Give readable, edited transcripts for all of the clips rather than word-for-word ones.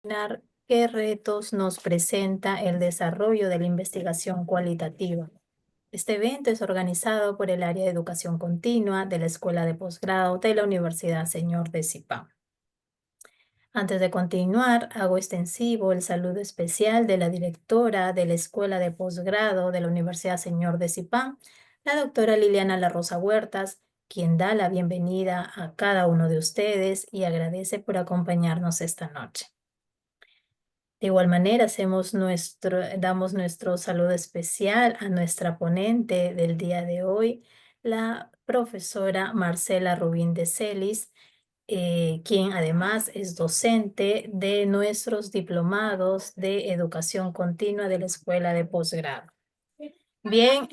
Examinar qué retos nos presenta el desarrollo de la investigación cualitativa. Este evento es organizado por el área de educación continua de la Escuela de Posgrado de la Universidad Señor de Zipán. Antes de continuar, hago extensivo el saludo especial de la directora de la Escuela de Posgrado de la Universidad Señor de Zipán, la doctora Liliana La Rosa Huertas, quien da la bienvenida a cada uno de ustedes y agradece por acompañarnos esta noche. De igual manera, damos nuestro saludo especial a nuestra ponente del día de hoy, la profesora Marcela Rubín de Celis, quien además es docente de nuestros diplomados de educación continua de la Escuela de Posgrado. Bien,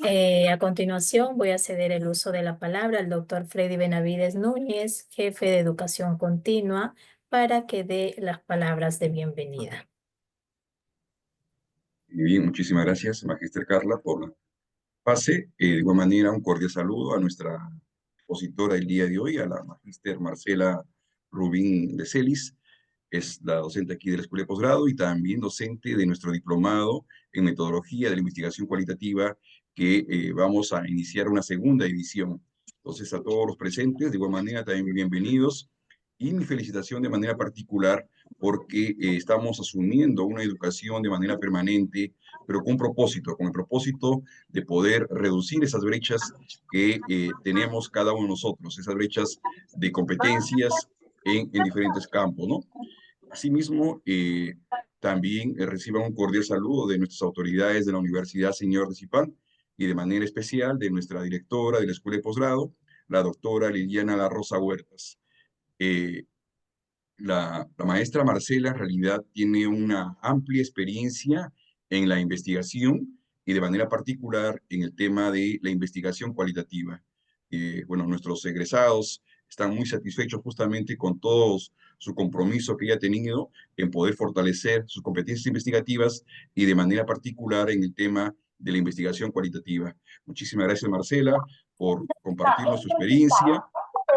a continuación voy a ceder el uso de la palabra al doctor Freddy Benavides Núñez, jefe de educación continua, para que dé las palabras de bienvenida. Bien, muchísimas gracias, Magíster Carla, por la pase. De igual manera, un cordial saludo a nuestra expositora el día de hoy, a la Magíster Marcela Rubín de Celis, es la docente aquí de la Escuela de Posgrado y también docente de nuestro diplomado en metodología de la investigación cualitativa, que vamos a iniciar una segunda edición. Entonces, a todos los presentes, de igual manera, también bienvenidos y mi felicitación de manera particular porque estamos asumiendo una educación de manera permanente, pero con el propósito de poder reducir esas brechas que tenemos cada uno de nosotros, esas brechas de competencias en diferentes campos, ¿no? Asimismo, también reciban un cordial saludo de nuestras autoridades de la Universidad Señor de Zipán y de manera especial de nuestra directora de la Escuela de Posgrado, la doctora Liliana La Rosa Huertas. Eh, la maestra Marcela en realidad tiene una amplia experiencia en la investigación y de manera particular en el tema de la investigación cualitativa. Bueno, nuestros egresados están muy satisfechos justamente con todo su compromiso que ella ha tenido en poder fortalecer sus competencias investigativas y de manera particular en el tema de la investigación cualitativa. Muchísimas gracias, Marcela, por compartirnos su experiencia,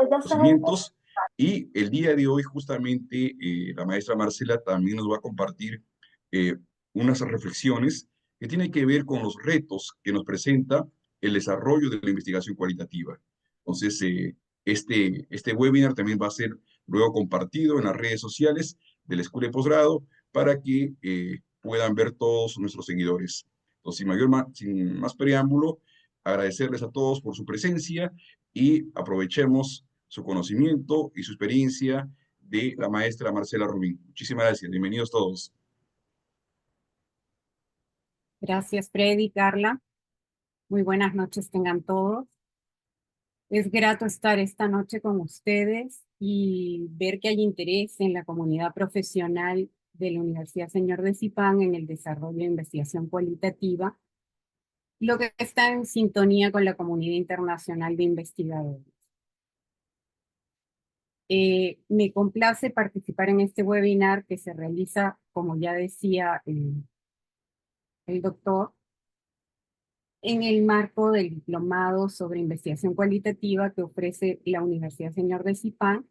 conocimientos. Y el día de hoy, justamente, la maestra Marcela también nos va a compartir eh, unas reflexiones que tienen que ver con los retos que nos presenta el desarrollo de la investigación cualitativa. Entonces, este webinar también va a ser luego compartido en las redes sociales de la Escuela de Posgrado para que puedan ver todos nuestros seguidores. Entonces, sin más preámbulo, agradecerles a todos por su presencia y aprovechemos su conocimiento y su experiencia de la maestra Marcela Rubín. Muchísimas gracias. Bienvenidos todos. Gracias, Freddy, Carla. Muy buenas noches tengan todos. Es grato estar esta noche con ustedes y ver que hay interés en la comunidad profesional de la Universidad Señor de Zipán en el desarrollo de investigación cualitativa, lo que está en sintonía con la comunidad internacional de investigadores. Me complace participar en este webinar que se realiza, como ya decía el doctor, en el marco del diplomado sobre investigación cualitativa que ofrece la Universidad Señor de Zipán,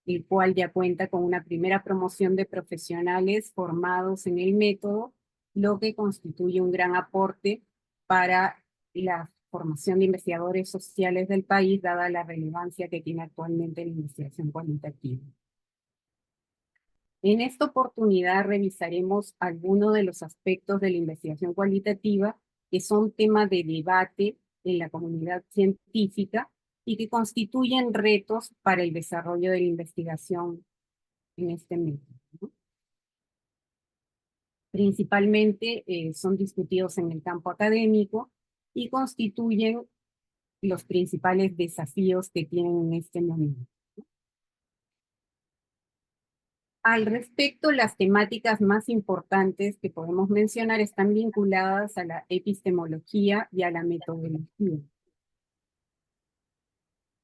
el cual ya cuenta con una primera promoción de profesionales formados en el método, lo que constituye un gran aporte para la formación de investigadores sociales del país, dada la relevancia que tiene actualmente la investigación cualitativa. En esta oportunidad revisaremos algunos de los aspectos de la investigación cualitativa que son tema de debate en la comunidad científica y que constituyen retos para el desarrollo de la investigación en este método, ¿no? Principalmente son discutidos en el campo académico y constituyen los principales desafíos que tienen en este momento. Al respecto, las temáticas más importantes que podemos mencionar están vinculadas a la epistemología y a la metodología.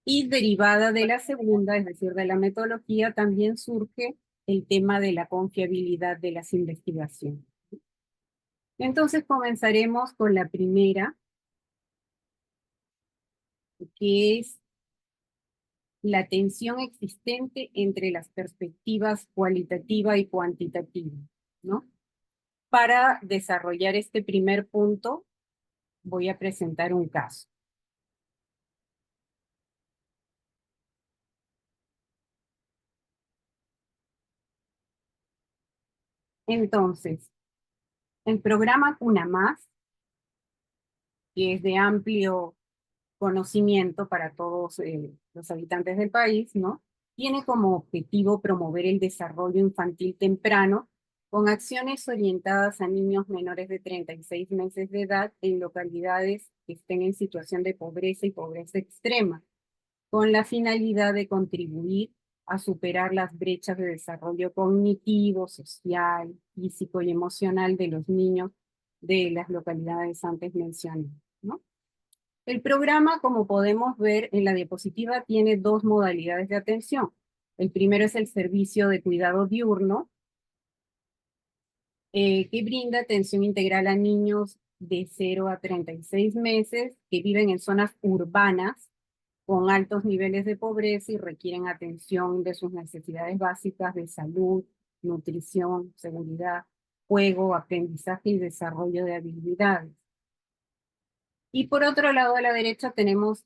Y derivada de la segunda, es decir, de la metodología, también surge el tema de la confiabilidad de las investigaciones. Entonces comenzaremos con la primera, que es la tensión existente entre las perspectivas cualitativa y cuantitativa, ¿no? Para desarrollar este primer punto, voy a presentar un caso. Entonces, el programa Cuna Más, que es de amplio conocimiento para todos los habitantes del país, ¿no? Tiene como objetivo promover el desarrollo infantil temprano con acciones orientadas a niños menores de 36 meses de edad en localidades que estén en situación de pobreza y pobreza extrema, con la finalidad de contribuir a superar las brechas de desarrollo cognitivo, social, físico y emocional de los niños de las localidades antes mencionadas, ¿no? El programa, como podemos ver en la diapositiva, tiene dos modalidades de atención. El primero es el servicio de cuidado diurno, que brinda atención integral a niños de 0 a 36 meses que viven en zonas urbanas con altos niveles de pobreza y requieren atención de sus necesidades básicas de salud, nutrición, seguridad, juego, aprendizaje y desarrollo de habilidades. Y por otro lado, a la derecha tenemos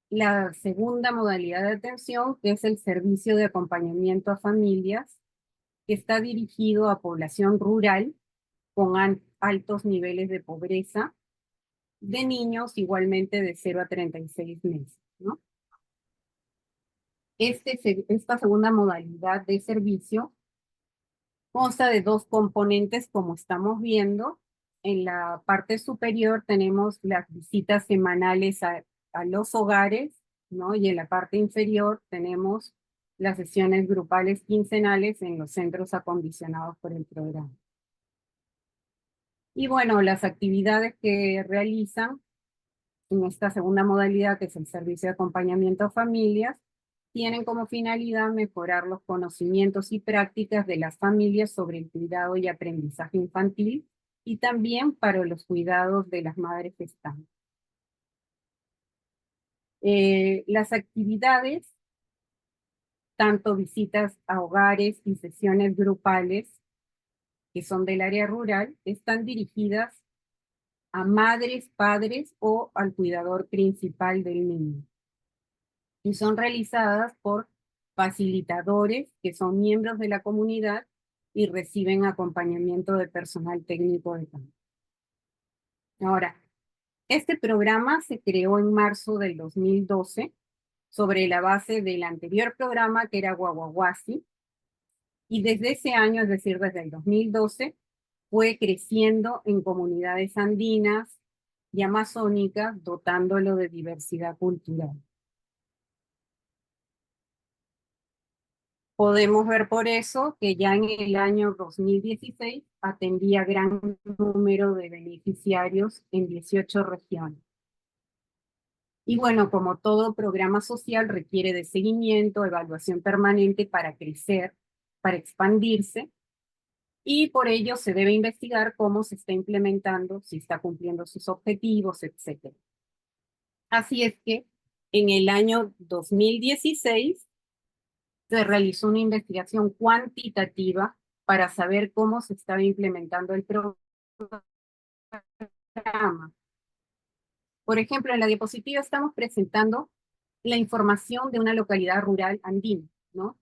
la segunda modalidad de atención, que es el servicio de acompañamiento a familias, que está dirigido a población rural con altos niveles de pobreza, de niños igualmente de 0 a 36 meses, ¿no? Esta segunda modalidad de servicio consta de dos componentes, como estamos viendo. En la parte superior tenemos las visitas semanales a los hogares, ¿no? Y en la parte inferior tenemos las sesiones grupales quincenales en los centros acondicionados por el programa. Y bueno, las actividades que realizan en esta segunda modalidad, que es el servicio de acompañamiento a familias, tienen como finalidad mejorar los conocimientos y prácticas de las familias sobre el cuidado y aprendizaje infantil y también para los cuidados de las madres gestantes. Las actividades, tanto visitas a hogares y sesiones grupales que son del área rural, están dirigidas a madres, padres o al cuidador principal del niño. Y son realizadas por facilitadores que son miembros de la comunidad y reciben acompañamiento de personal técnico de campo. Ahora, este programa se creó en marzo del 2012 sobre la base del anterior programa que era Guaguaguasi, y desde ese año, es decir, desde el 2012, fue creciendo en comunidades andinas y amazónicas, dotándolo de diversidad cultural. Podemos ver por eso que ya en el año 2016 atendía gran número de beneficiarios en 18 regiones. Y bueno, como todo programa social requiere de seguimiento, evaluación permanente para crecer, para expandirse, y por ello se debe investigar cómo se está implementando, si está cumpliendo sus objetivos, etc. Así es que en el año 2016 se realizó una investigación cuantitativa para saber cómo se estaba implementando el programa. Por ejemplo, en la diapositiva estamos presentando la información de una localidad rural andina, ¿no?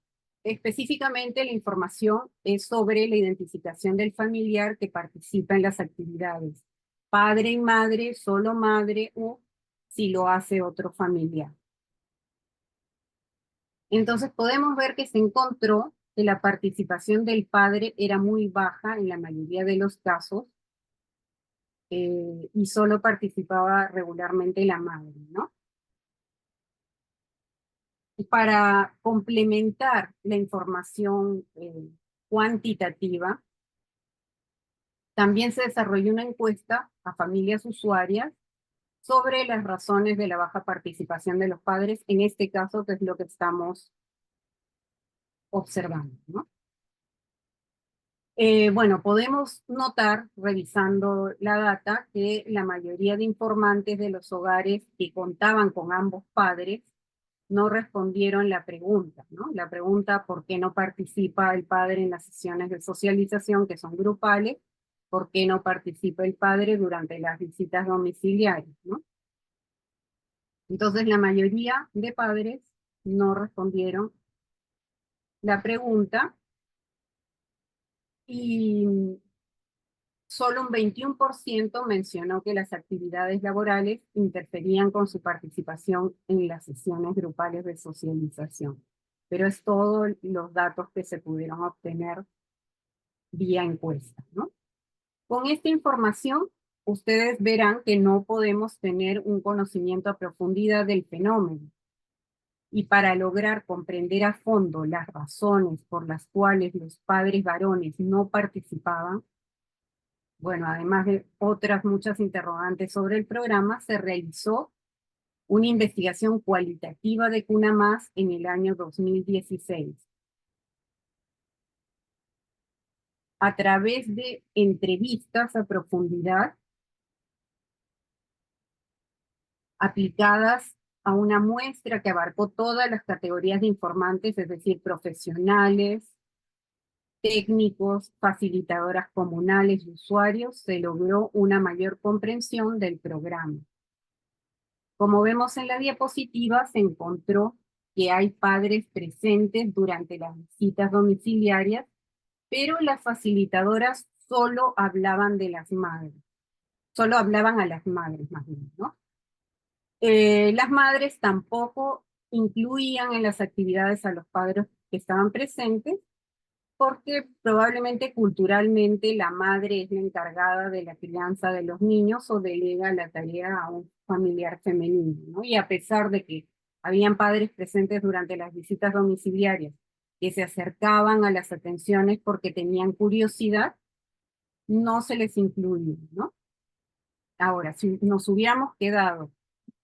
Específicamente la información es sobre la identificación del familiar que participa en las actividades. Padre y madre, solo madre o si lo hace otro familiar. Entonces podemos ver que se encontró que la participación del padre era muy baja en la mayoría de los casos y solo participaba regularmente la madre, ¿no? Para complementar la información cuantitativa, también se desarrolló una encuesta a familias usuarias sobre las razones de la baja participación de los padres, en este caso, que es lo que estamos observando, ¿no? Bueno, podemos notar, revisando la data, que la mayoría de informantes de los hogares que contaban con ambos padres no respondieron la pregunta, ¿no? La pregunta, ¿por qué no participa el padre en las sesiones de socialización que son grupales? ¿Por qué no participa el padre durante las visitas domiciliarias, ¿no? Entonces, la mayoría de padres no respondieron la pregunta y solo un 21% mencionó que las actividades laborales interferían con su participación en las sesiones grupales de socialización. Pero es todos los datos que se pudieron obtener vía encuesta, ¿no? Con esta información, ustedes verán que no podemos tener un conocimiento a profundidad del fenómeno. Y para lograr comprender a fondo las razones por las cuales los padres varones no participaban, bueno, además de otras muchas interrogantes sobre el programa, se realizó una investigación cualitativa de Cuna Más en el año 2016. A través de entrevistas a profundidad aplicadas a una muestra que abarcó todas las categorías de informantes, es decir, profesionales, técnicos, facilitadoras comunales y usuarios, se logró una mayor comprensión del programa. Como vemos en la diapositiva, se encontró que hay padres presentes durante las visitas domiciliarias, pero las facilitadoras solo hablaban de las madres, solo hablaban a las madres más bien, ¿no? Las madres tampoco incluían en las actividades a los padres que estaban presentes, porque probablemente culturalmente la madre es la encargada de la crianza de los niños o delega la tarea a un familiar femenino, ¿no? Y a pesar de que habían padres presentes durante las visitas domiciliarias que se acercaban a las atenciones porque tenían curiosidad, no se les incluía, ¿no? Ahora, si nos hubiéramos quedado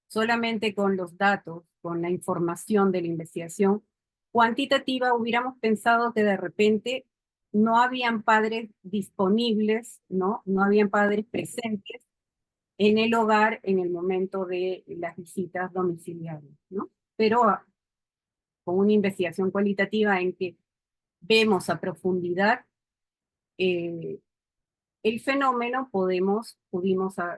solamente con los datos, con la información de la investigación cuantitativa, hubiéramos pensado que de repente no habían padres disponibles, ¿no? No habían padres presentes en el hogar en el momento de las visitas domiciliarias, ¿no? Pero con una investigación cualitativa en que vemos a profundidad el fenómeno, pudimos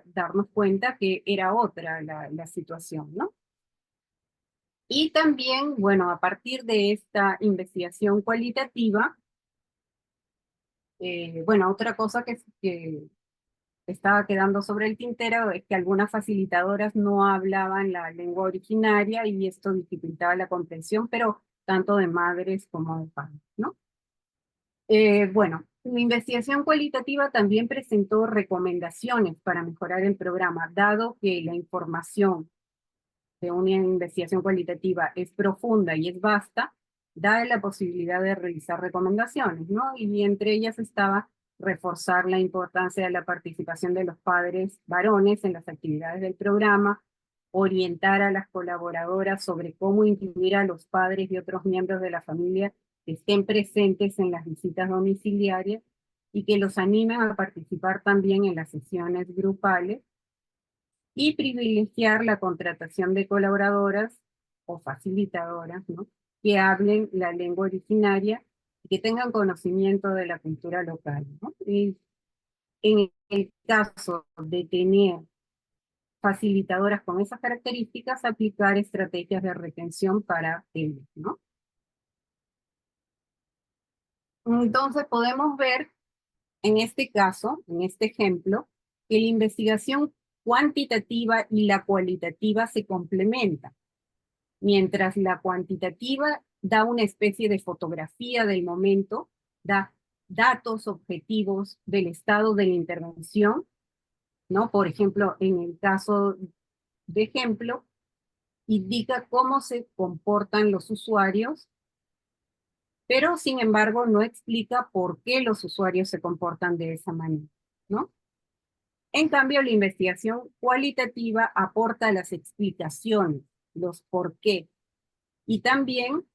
darnos cuenta que era otra la situación, ¿no? Y también, bueno, a partir de esta investigación cualitativa, bueno, otra cosa que estaba quedando sobre el tintero es que algunas facilitadoras no hablaban la lengua originaria y esto dificultaba la comprensión, pero tanto de madres como de padres, ¿no? Bueno, la investigación cualitativa también presentó recomendaciones para mejorar el programa, dado que la información de una investigación cualitativa es profunda y es vasta, da la posibilidad de realizar recomendaciones, ¿no? Y entre ellas estaba reforzar la importancia de la participación de los padres varones en las actividades del programa, orientar a las colaboradoras sobre cómo incluir a los padres y otros miembros de la familia que estén presentes en las visitas domiciliarias y que los animen a participar también en las sesiones grupales, y privilegiar la contratación de colaboradoras o facilitadoras, ¿no? Que hablen la lengua originaria y que tengan conocimiento de la cultura local, ¿no? Y en el caso de tener facilitadoras con esas características, aplicar estrategias de retención para ellos, ¿no? Entonces podemos ver en este caso, en este ejemplo, que la investigación cuantitativa y la cualitativa se complementan. Mientras la cuantitativa da una especie de fotografía del momento, da datos objetivos del estado de la intervención, ¿no? Por ejemplo, en el caso de ejemplo, indica cómo se comportan los usuarios, pero sin embargo no explica por qué los usuarios se comportan de esa manera, ¿no? En cambio, la investigación cualitativa aporta las explicaciones, los por qué, y también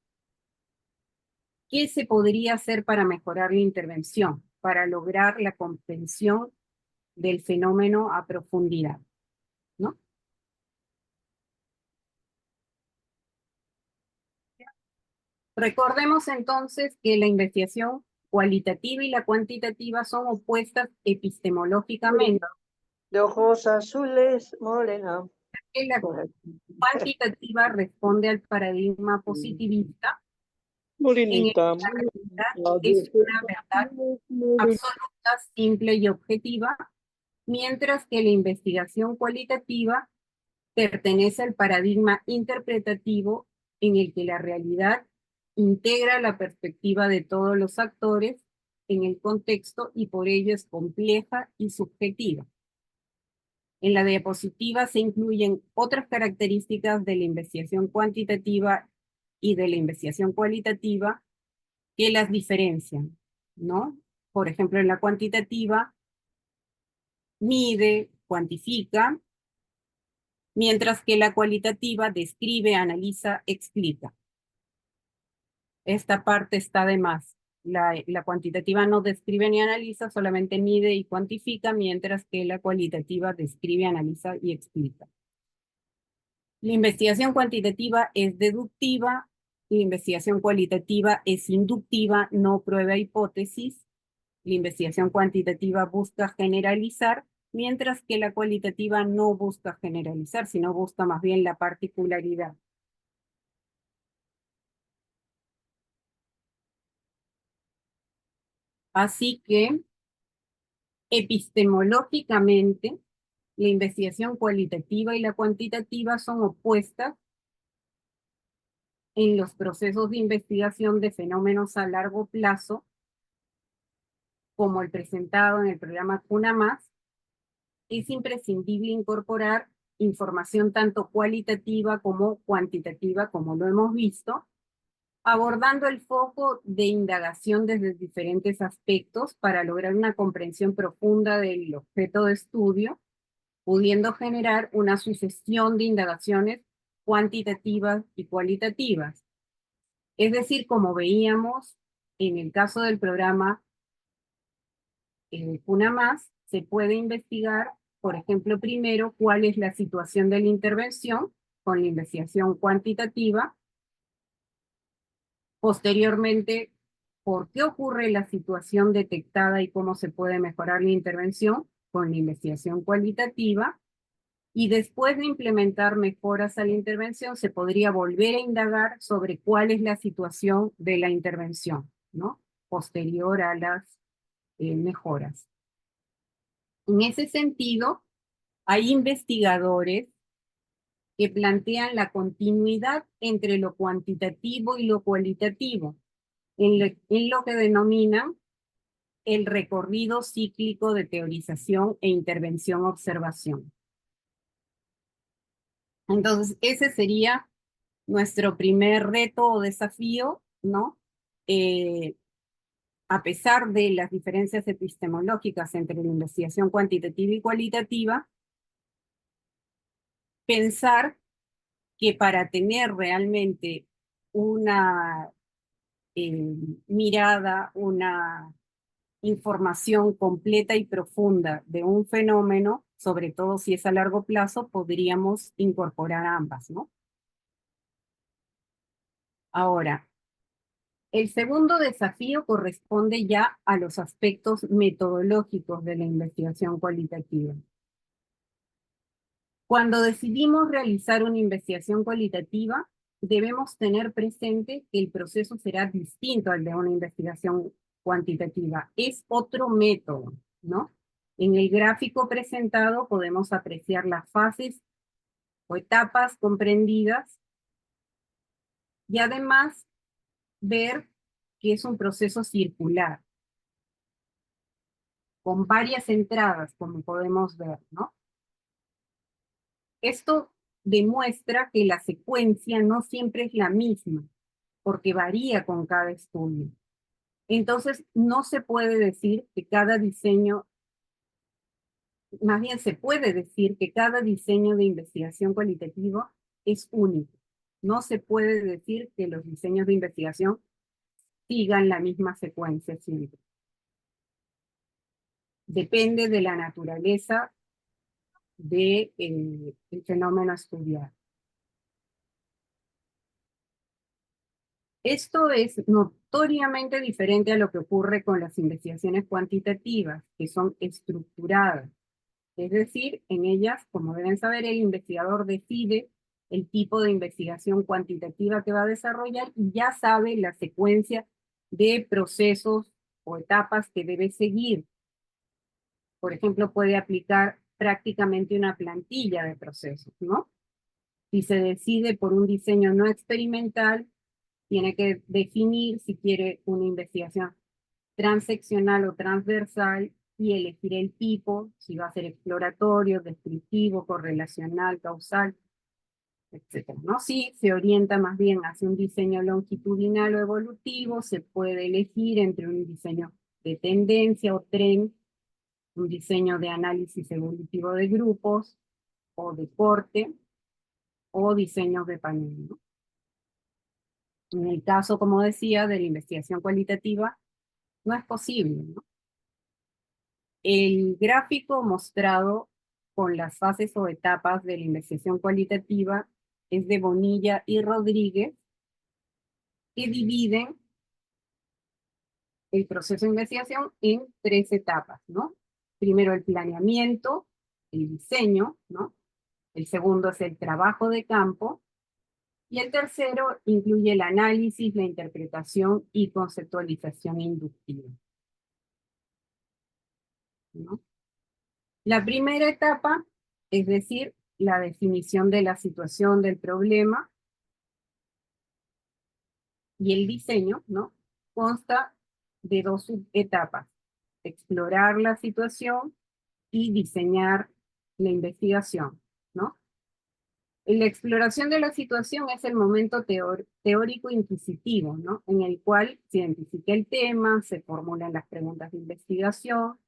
qué se podría hacer para mejorar la intervención, para lograr la comprensión del fenómeno a profundidad, ¿no? Recordemos entonces que la investigación cualitativa y la cuantitativa son opuestas epistemológicamente. De ojos azules, morena. Que la cuantitativa responde al paradigma positivista en el que Morenita. la realidad es una verdad absoluta, simple y objetiva, mientras que la investigación cualitativa pertenece al paradigma interpretativo en el que la realidad integra la perspectiva de todos los actores en el contexto y por ello es compleja y subjetiva. En la diapositiva se incluyen otras características de la investigación cuantitativa y de la investigación cualitativa que las diferencian, ¿no? Por ejemplo, en la cuantitativa mide, cuantifica, mientras que la cualitativa describe, analiza, explica. Esta parte está de más. La cuantitativa no describe ni analiza, solamente mide y cuantifica, mientras que la cualitativa describe, analiza y explica. La investigación cuantitativa es deductiva, la investigación cualitativa es inductiva, no prueba hipótesis. La investigación cuantitativa busca generalizar, mientras que la cualitativa no busca generalizar, sino busca más bien la particularidad. Así que, epistemológicamente, la investigación cualitativa y la cuantitativa son opuestas en los procesos de investigación de fenómenos a largo plazo, como el presentado en el programa CUNA+. Es imprescindible incorporar información tanto cualitativa como cuantitativa, como lo hemos visto, abordando el foco de indagación desde diferentes aspectos para lograr una comprensión profunda del objeto de estudio, pudiendo generar una sucesión de indagaciones cuantitativas y cualitativas. Es decir, como veíamos en el caso del programa CUNA+, se puede investigar, por ejemplo, primero, cuál es la situación de la intervención con la investigación cuantitativa. Posteriormente, por qué ocurre la situación detectada y cómo se puede mejorar la intervención con la investigación cualitativa. Y después de implementar mejoras a la intervención, se podría volver a indagar sobre cuál es la situación de la intervención, ¿no? Posterior a las mejoras. En ese sentido, hay investigadores que plantean la continuidad entre lo cuantitativo y lo cualitativo, en lo que denominan el recorrido cíclico de teorización e intervención-observación. Entonces, ese sería nuestro primer reto o desafío, ¿no? A pesar de las diferencias epistemológicas entre la investigación cuantitativa y cualitativa, pensar que para tener realmente una mirada, una información completa y profunda de un fenómeno, sobre todo si es a largo plazo, podríamos incorporar ambas, ¿no? Ahora, el segundo desafío corresponde ya a los aspectos metodológicos de la investigación cualitativa. Cuando decidimos realizar una investigación cualitativa, debemos tener presente que el proceso será distinto al de una investigación cuantitativa. Es otro método, ¿no? En el gráfico presentado podemos apreciar las fases o etapas comprendidas y además ver que es un proceso circular, con varias entradas, como podemos ver, ¿no? Esto demuestra que la secuencia no siempre es la misma, porque varía con cada estudio. Entonces, no se puede decir que cada diseño, más bien se puede decir que cada diseño de investigación cualitativo es único. No se puede decir que los diseños de investigación sigan la misma secuencia siempre. Depende de la naturaleza del fenómeno a estudiar. Esto es notoriamente diferente a lo que ocurre con las investigaciones cuantitativas, que son estructuradas. Es decir, en ellas, como deben saber, el investigador decide el tipo de investigación cuantitativa que va a desarrollar y ya sabe la secuencia de procesos o etapas que debe seguir. Por ejemplo, puede aplicar prácticamente una plantilla de procesos, ¿no? Si se decide por un diseño no experimental, tiene que definir si quiere una investigación transeccional o transversal y elegir el tipo, si va a ser exploratorio, descriptivo, correlacional, causal, etc. ¿no? Si se orienta más bien hacia un diseño longitudinal o evolutivo, se puede elegir entre un diseño de tendencia o tren, un diseño de análisis evolutivo de grupos o de corte, o diseños de panel, ¿no? En el caso, como decía, de la investigación cualitativa, no es posible, ¿no? El gráfico mostrado con las fases o etapas de la investigación cualitativa es de Bonilla y Rodríguez, que dividen el proceso de investigación en 3 etapas, ¿no? Primero el planeamiento, el diseño, ¿no? El segundo es el trabajo de campo, y el tercero incluye el análisis, la interpretación y conceptualización inductiva, ¿no? La primera etapa, es decir, la definición de la situación del problema y el diseño, ¿no? Consta de 2 subetapas: explorar la situación y diseñar la investigación, ¿no? La exploración de la situación es el momento teórico inquisitivo, ¿no? En el cual se identifica el tema, se formulan las preguntas de investigación,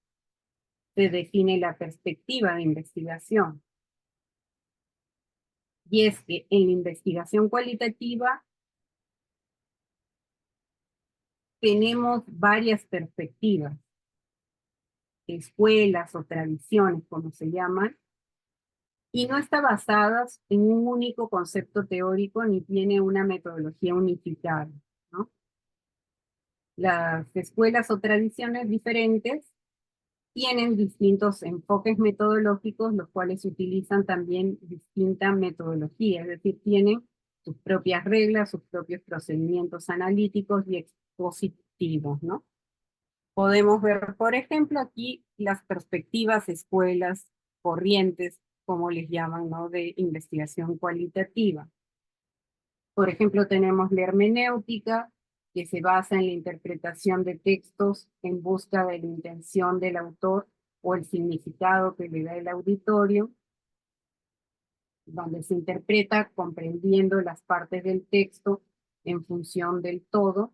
se define la perspectiva de investigación. Y es que en la investigación cualitativa tenemos varias perspectivas, escuelas o tradiciones, como se llaman, y no está basadas en un único concepto teórico ni tiene una metodología unificada, ¿no? Las escuelas o tradiciones diferentes tienen distintos enfoques metodológicos, los cuales utilizan también distinta metodología, es decir, tienen sus propias reglas, sus propios procedimientos analíticos y expositivos, ¿no? Podemos ver, por ejemplo, aquí las perspectivas, escuelas, corrientes, como les llaman, ¿no? De investigación cualitativa. Por ejemplo, tenemos la hermenéutica, que se basa en la interpretación de textos en busca de la intención del autor o el significado que le da el auditorio, donde se interpreta comprendiendo las partes del texto en función del todo,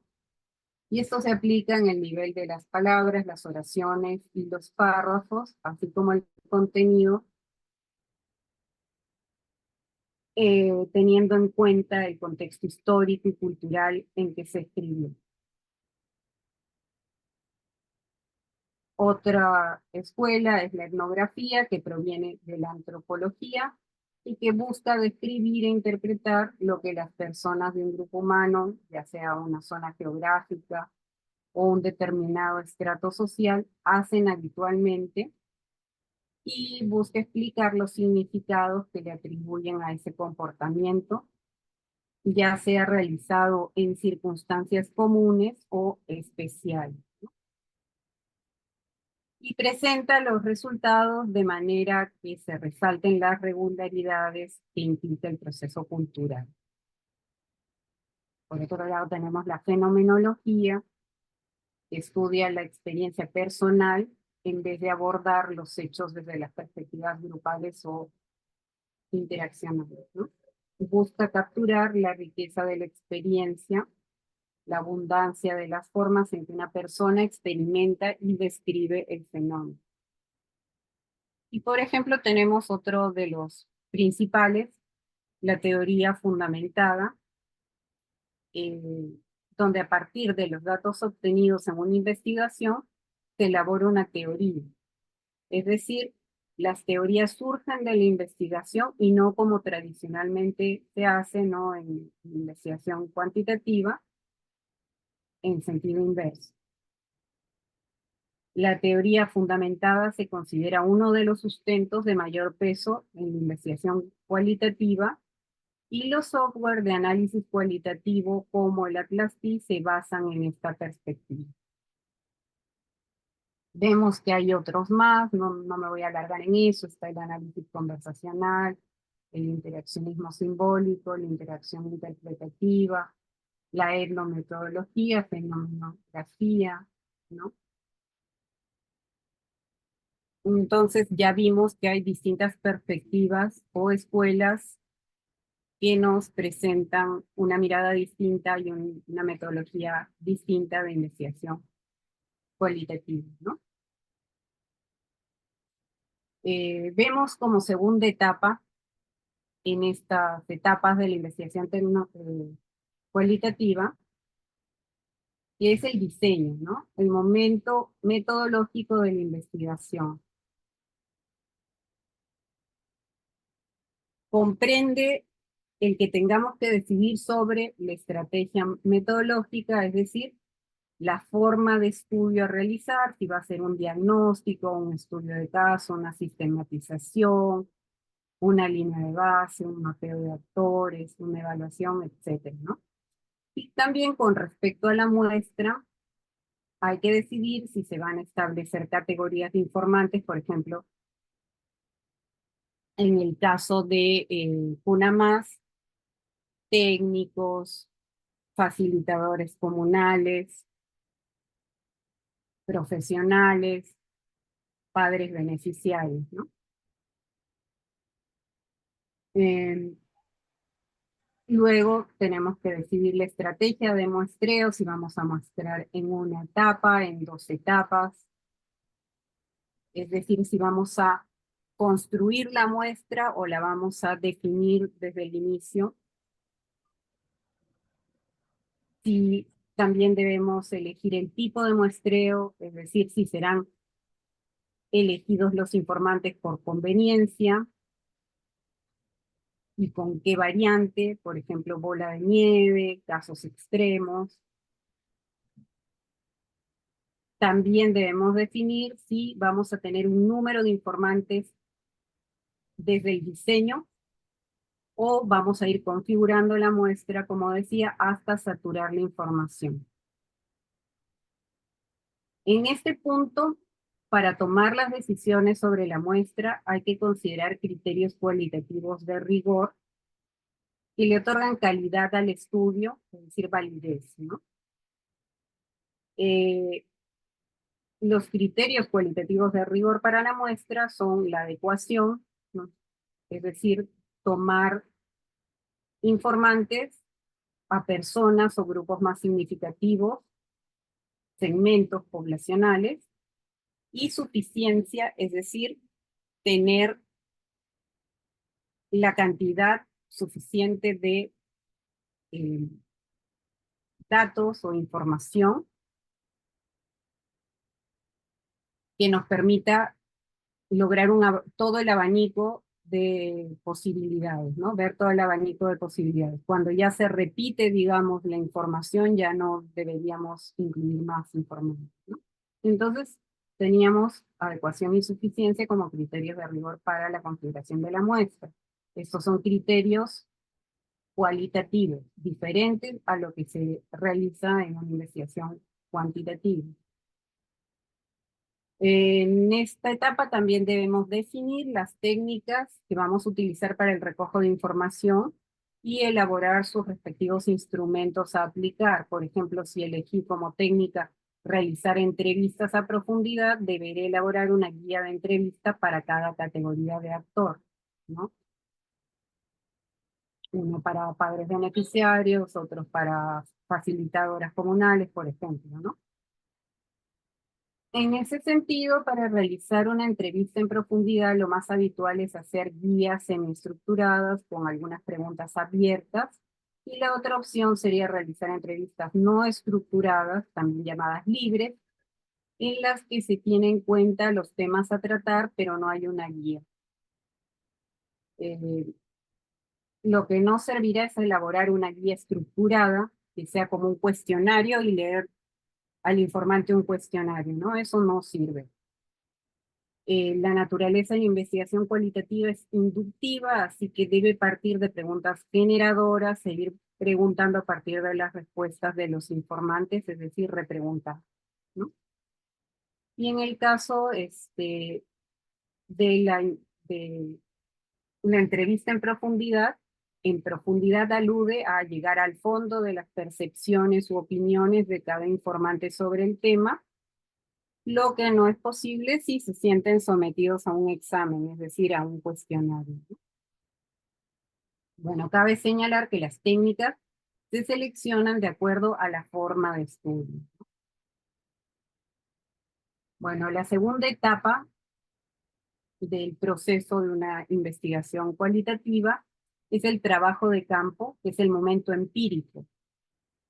y esto se aplica en el nivel de las palabras, las oraciones y los párrafos, así como el contenido, teniendo en cuenta el contexto histórico y cultural en que se escribió. Otra escuela es la etnografía, que proviene de la antropología y que busca describir e interpretar lo que las personas de un grupo humano, ya sea una zona geográfica o un determinado estrato social, hacen habitualmente, y busca explicar los significados que le atribuyen a ese comportamiento, ya sea realizado en circunstancias comunes o especiales. Y presenta los resultados de manera que se resalten las regularidades que implica el proceso cultural. Por otro lado tenemos la fenomenología, que estudia la experiencia personal en vez de abordar los hechos desde las perspectivas grupales o interaccionales, ¿no? Busca capturar la riqueza de la experiencia, la abundancia de las formas en que una persona experimenta y describe el fenómeno. Y por ejemplo tenemos otro de los principales, la teoría fundamentada, donde a partir de los datos obtenidos en una investigación se elabora una teoría. Es decir, las teorías surgen de la investigación y no como tradicionalmente se hace, ¿no? En investigación cuantitativa, en sentido inverso. La teoría fundamentada se considera uno de los sustentos de mayor peso en la investigación cualitativa y los software de análisis cualitativo como el Atlas-P se basan en esta perspectiva. Vemos que hay otros más, no me voy a alargar en eso, está el análisis conversacional, el interaccionismo simbólico, la interacción interpretativa, la etnometodología, fenomenografía, ¿no? Entonces ya vimos que hay distintas perspectivas o escuelas que nos presentan una mirada distinta y una metodología distinta de investigación cualitativa, ¿no? Vemos como segunda etapa en estas etapas de la investigación cualitativa, que es el diseño, ¿no? El momento metodológico de la investigación. Comprende el que tengamos que decidir sobre la estrategia metodológica, es decir, la forma de estudio a realizar, si va a ser un diagnóstico, un estudio de caso, una sistematización, una línea de base, un mapeo de actores, una evaluación, etcétera, ¿no? Y también con respecto a la muestra, hay que decidir si se van a establecer categorías de informantes, por ejemplo, en el caso de UNAMAS, técnicos, facilitadores comunales, profesionales, padres beneficiarios, ¿no? Luego tenemos que decidir la estrategia de muestreo, si vamos a muestrar en una etapa, en 2 etapas. Es decir, si vamos a construir la muestra o la vamos a definir desde el inicio. Si también debemos elegir el tipo de muestreo, es decir, si serán elegidos los informantes por conveniencia y con qué variante, por ejemplo, bola de nieve, casos extremos. También debemos definir si vamos a tener un número de informantes desde el diseño o vamos a ir configurando la muestra, como decía, hasta saturar la información. En este punto, para tomar las decisiones sobre la muestra, hay que considerar criterios cualitativos de rigor que le otorgan calidad al estudio, es decir, validez, ¿no? Los criterios cualitativos de rigor para la muestra son la adecuación, ¿no? Es decir, tomar informantes a personas o grupos más significativos, segmentos poblacionales, y suficiencia, es decir, tener la cantidad suficiente de datos o información que nos permita lograr todo el abanico de posibilidades, ¿no? Ver todo el abanico de posibilidades. Cuando ya se repite, digamos, la información, ya no deberíamos incluir más información, ¿no? Entonces, teníamos adecuación y suficiencia como criterios de rigor para la configuración de la muestra. Estos son criterios cualitativos, diferentes a lo que se realiza en una investigación cuantitativa. En esta etapa también debemos definir las técnicas que vamos a utilizar para el recojo de información y elaborar sus respectivos instrumentos a aplicar. Por ejemplo, si elegí como técnica realizar entrevistas a profundidad, deberé elaborar una guía de entrevista para cada categoría de actor, ¿no? Uno para padres beneficiarios, otros para facilitadoras comunales, por ejemplo, ¿no? En ese sentido, para realizar una entrevista en profundidad, lo más habitual es hacer guías semiestructuradas con algunas preguntas abiertas, y la otra opción sería realizar entrevistas no estructuradas, también llamadas libres, en las que se tienen en cuenta los temas a tratar, pero no hay una guía. Lo que no servirá es elaborar una guía estructurada, que sea como un cuestionario y leer al informante un cuestionario, ¿no? Eso no sirve. La naturaleza de la investigación cualitativa es inductiva, así que debe partir de preguntas generadoras, seguir preguntando a partir de las respuestas de los informantes, es decir, repreguntar, ¿no? Y en el caso de una entrevista en profundidad alude a llegar al fondo de las percepciones u opiniones de cada informante sobre el tema, lo que no es posible si se sienten sometidos a un examen, es decir, a un cuestionario. Bueno, cabe señalar que las técnicas se seleccionan de acuerdo a la forma de estudio. Bueno, la segunda etapa del proceso de una investigación cualitativa es el trabajo de campo, que es el momento empírico,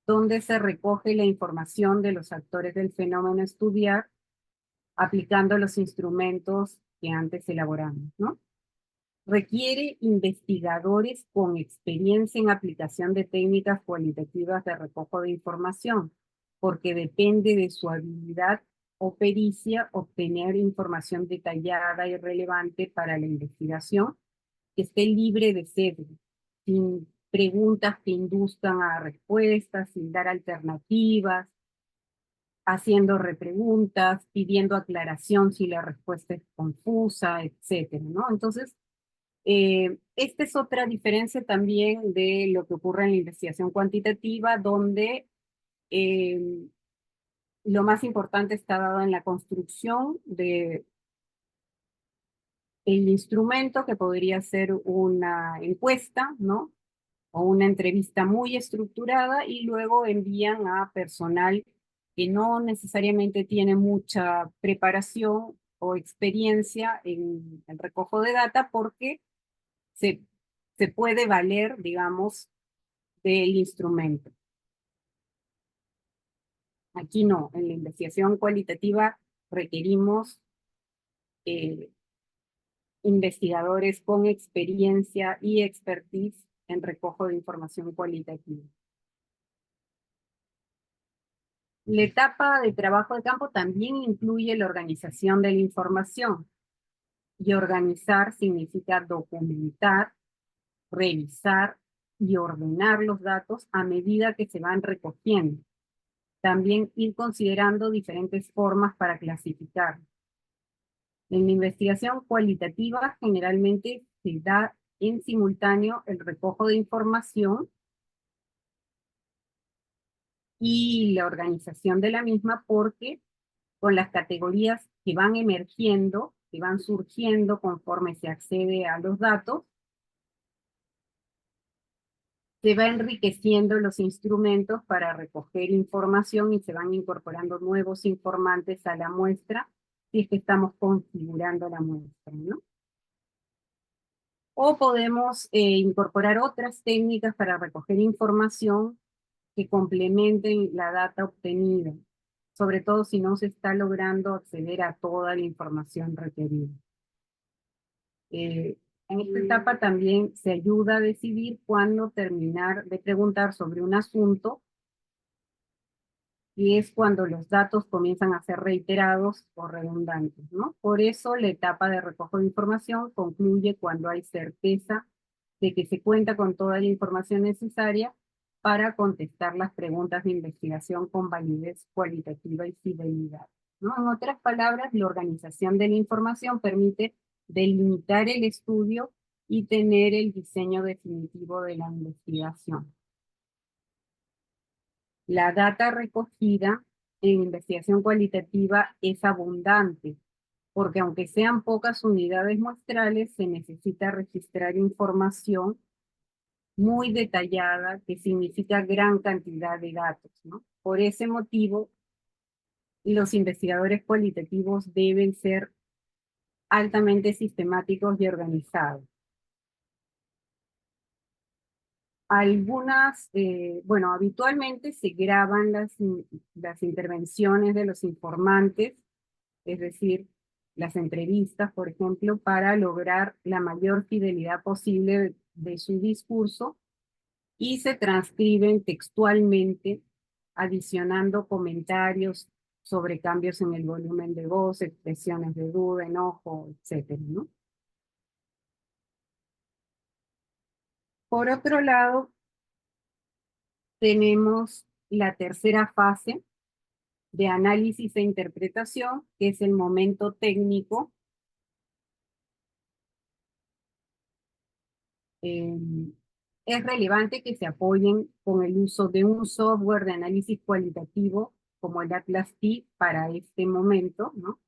donde se recoge la información de los actores del fenómeno a estudiar, aplicando los instrumentos que antes elaboramos, ¿no? Requiere investigadores con experiencia en aplicación de técnicas cualitativas de recojo de información, porque depende de su habilidad o pericia obtener información detallada y relevante para la investigación, que esté libre de sesgo, sin preguntas que induzcan a respuestas, sin dar alternativas, haciendo repreguntas, pidiendo aclaración si la respuesta es confusa, etcétera, ¿no? Entonces, esta es otra diferencia también de lo que ocurre en la investigación cuantitativa, donde lo más importante está dado en la construcción de el instrumento, que podría ser una encuesta, ¿no? O una entrevista muy estructurada, y luego envían a personal que no necesariamente tiene mucha preparación o experiencia en el recojo de data, porque se puede valer, digamos, del instrumento. Aquí no, en la investigación cualitativa requerimos investigadores con experiencia y expertise en recojo de información cualitativa. La etapa de trabajo de campo también incluye la organización de la información. Y organizar significa documentar, revisar y ordenar los datos a medida que se van recogiendo. También ir considerando diferentes formas para clasificar. En la investigación cualitativa generalmente se da en simultáneo el recojo de información y la organización de la misma, porque con las categorías que van emergiendo, que van surgiendo conforme se accede a los datos, se va enriqueciendo los instrumentos para recoger información y se van incorporando nuevos informantes a la muestra, si es que estamos configurando la muestra, ¿no? O podemos incorporar otras técnicas para recoger información que complementen la data obtenida, sobre todo si no se está logrando acceder a toda la información requerida. En esta etapa también se ayuda a decidir cuándo terminar de preguntar sobre un asunto, y es cuando los datos comienzan a ser reiterados o redundantes, ¿no? Por eso la etapa de recojo de información concluye cuando hay certeza de que se cuenta con toda la información necesaria para contestar las preguntas de investigación con validez cualitativa y fidelidad, ¿no? En otras palabras, la organización de la información permite delimitar el estudio y tener el diseño definitivo de la investigación. La data recogida en investigación cualitativa es abundante, porque aunque sean pocas unidades muestrales, se necesita registrar información muy detallada, que significa gran cantidad de datos, ¿no? Por ese motivo, los investigadores cualitativos deben ser altamente sistemáticos y organizados. Bueno, habitualmente se graban las intervenciones de los informantes, es decir, las entrevistas, por ejemplo, para lograr la mayor fidelidad posible de su discurso, y se transcriben textualmente, adicionando comentarios sobre cambios en el volumen de voz, expresiones de duda, enojo, etcétera, ¿no? Por otro lado, tenemos la tercera fase de análisis e interpretación, que es el momento técnico. Es relevante que se apoyen con el uso de un software de análisis cualitativo como el Atlas-T para este momento, ¿no?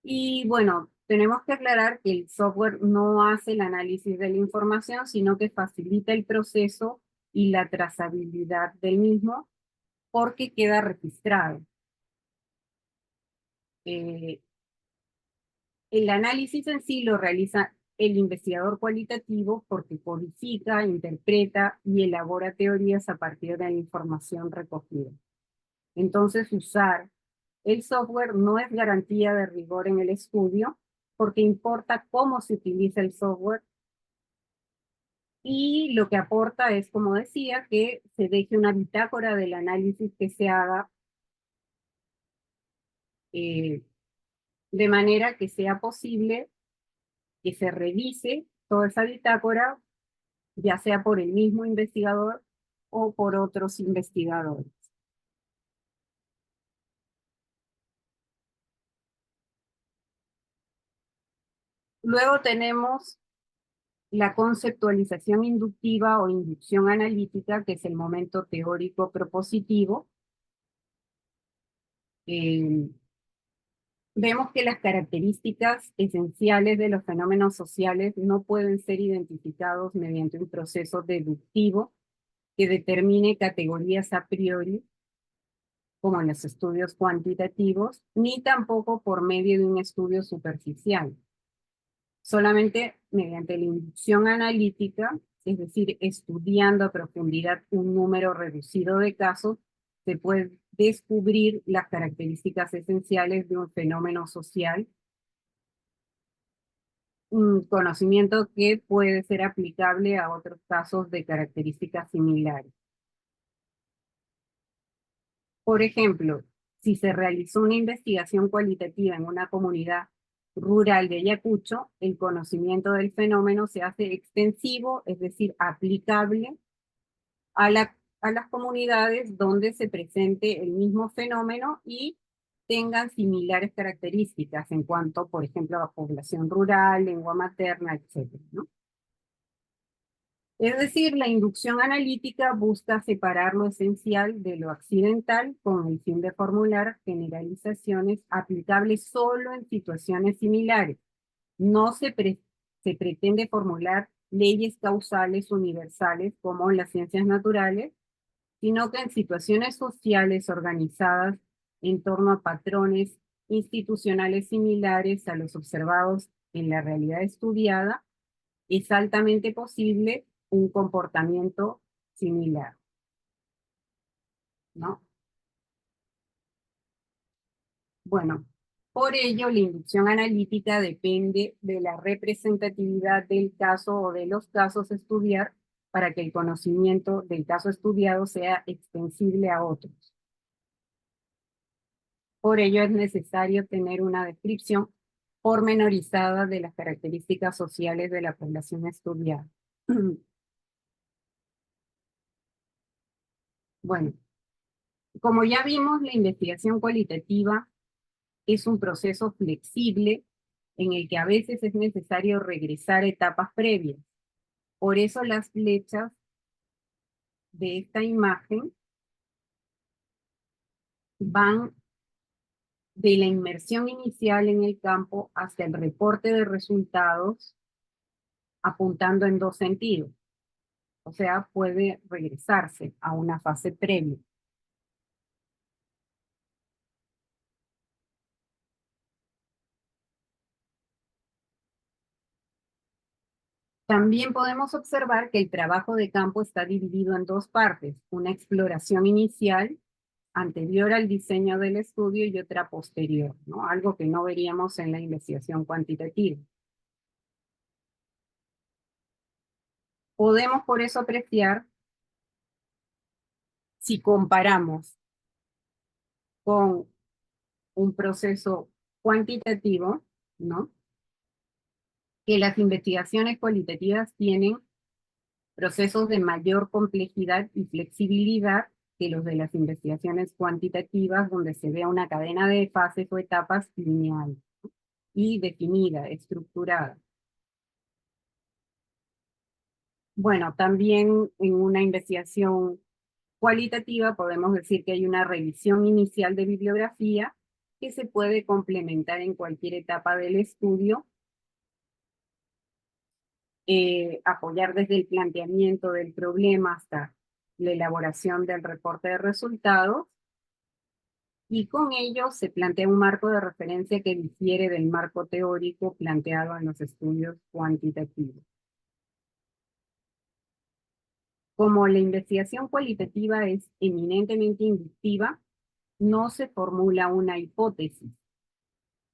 Y bueno, tenemos que aclarar que el software no hace el análisis de la información, sino que facilita el proceso y la trazabilidad del mismo porque queda registrado. El análisis en sí lo realiza el investigador cualitativo porque codifica, interpreta y elabora teorías a partir de la información recogida. Entonces, usar el software no es garantía de rigor en el estudio porque importa cómo se utiliza el software y lo que aporta es, como decía, que se deje una bitácora del análisis que se haga de manera que sea posible que se revise toda esa bitácora, ya sea por el mismo investigador o por otros investigadores. Luego tenemos la conceptualización inductiva o inducción analítica, que es el momento teórico propositivo. Vemos que las características esenciales de los fenómenos sociales no pueden ser identificados mediante un proceso deductivo que determine categorías a priori, como en los estudios cuantitativos, ni tampoco por medio de un estudio superficial. Solamente mediante la inducción analítica, es decir, estudiando a profundidad un número reducido de casos, se puede descubrir las características esenciales de un fenómeno social, un conocimiento que puede ser aplicable a otros casos de características similares. Por ejemplo, si se realizó una investigación cualitativa en una comunidad rural de Ayacucho, el conocimiento del fenómeno se hace extensivo, es decir, aplicable a las comunidades donde se presente el mismo fenómeno y tengan similares características en cuanto, por ejemplo, a población rural, lengua materna, etc., ¿no? Es decir, la inducción analítica busca separar lo esencial de lo accidental con el fin de formular generalizaciones aplicables solo en situaciones similares. No se pretende formular leyes causales universales como en las ciencias naturales, sino que en situaciones sociales organizadas en torno a patrones institucionales similares a los observados en la realidad estudiada, es altamente posible un comportamiento similar, ¿no? Bueno, por ello la inducción analítica depende de la representatividad del caso o de los casos a estudiar para que el conocimiento del caso estudiado sea extensible a otros. Por ello es necesario tener una descripción pormenorizada de las características sociales de la población estudiada. Bueno, como ya vimos, la investigación cualitativa es un proceso flexible en el que a veces es necesario regresar a etapas previas. Por eso las flechas de esta imagen van de la inmersión inicial en el campo hasta el reporte de resultados, apuntando en dos sentidos. O sea, puede regresarse a una fase previa. También podemos observar que el trabajo de campo está dividido en dos partes, una exploración inicial anterior al diseño del estudio y otra posterior, ¿no? Algo que no veríamos en la investigación cuantitativa. Podemos por eso apreciar, si comparamos con un proceso cuantitativo, ¿no? Que las investigaciones cualitativas tienen procesos de mayor complejidad y flexibilidad que los de las investigaciones cuantitativas, donde se ve una cadena de fases o etapas lineal, ¿no? Y definida, estructurada. Bueno, también en una investigación cualitativa podemos decir que hay una revisión inicial de bibliografía que se puede complementar en cualquier etapa del estudio, apoyar desde el planteamiento del problema hasta la elaboración del reporte de resultados, y con ello se plantea un marco de referencia que difiere del marco teórico planteado en los estudios cuantitativos. Como la investigación cualitativa es eminentemente inductiva, no se formula una hipótesis,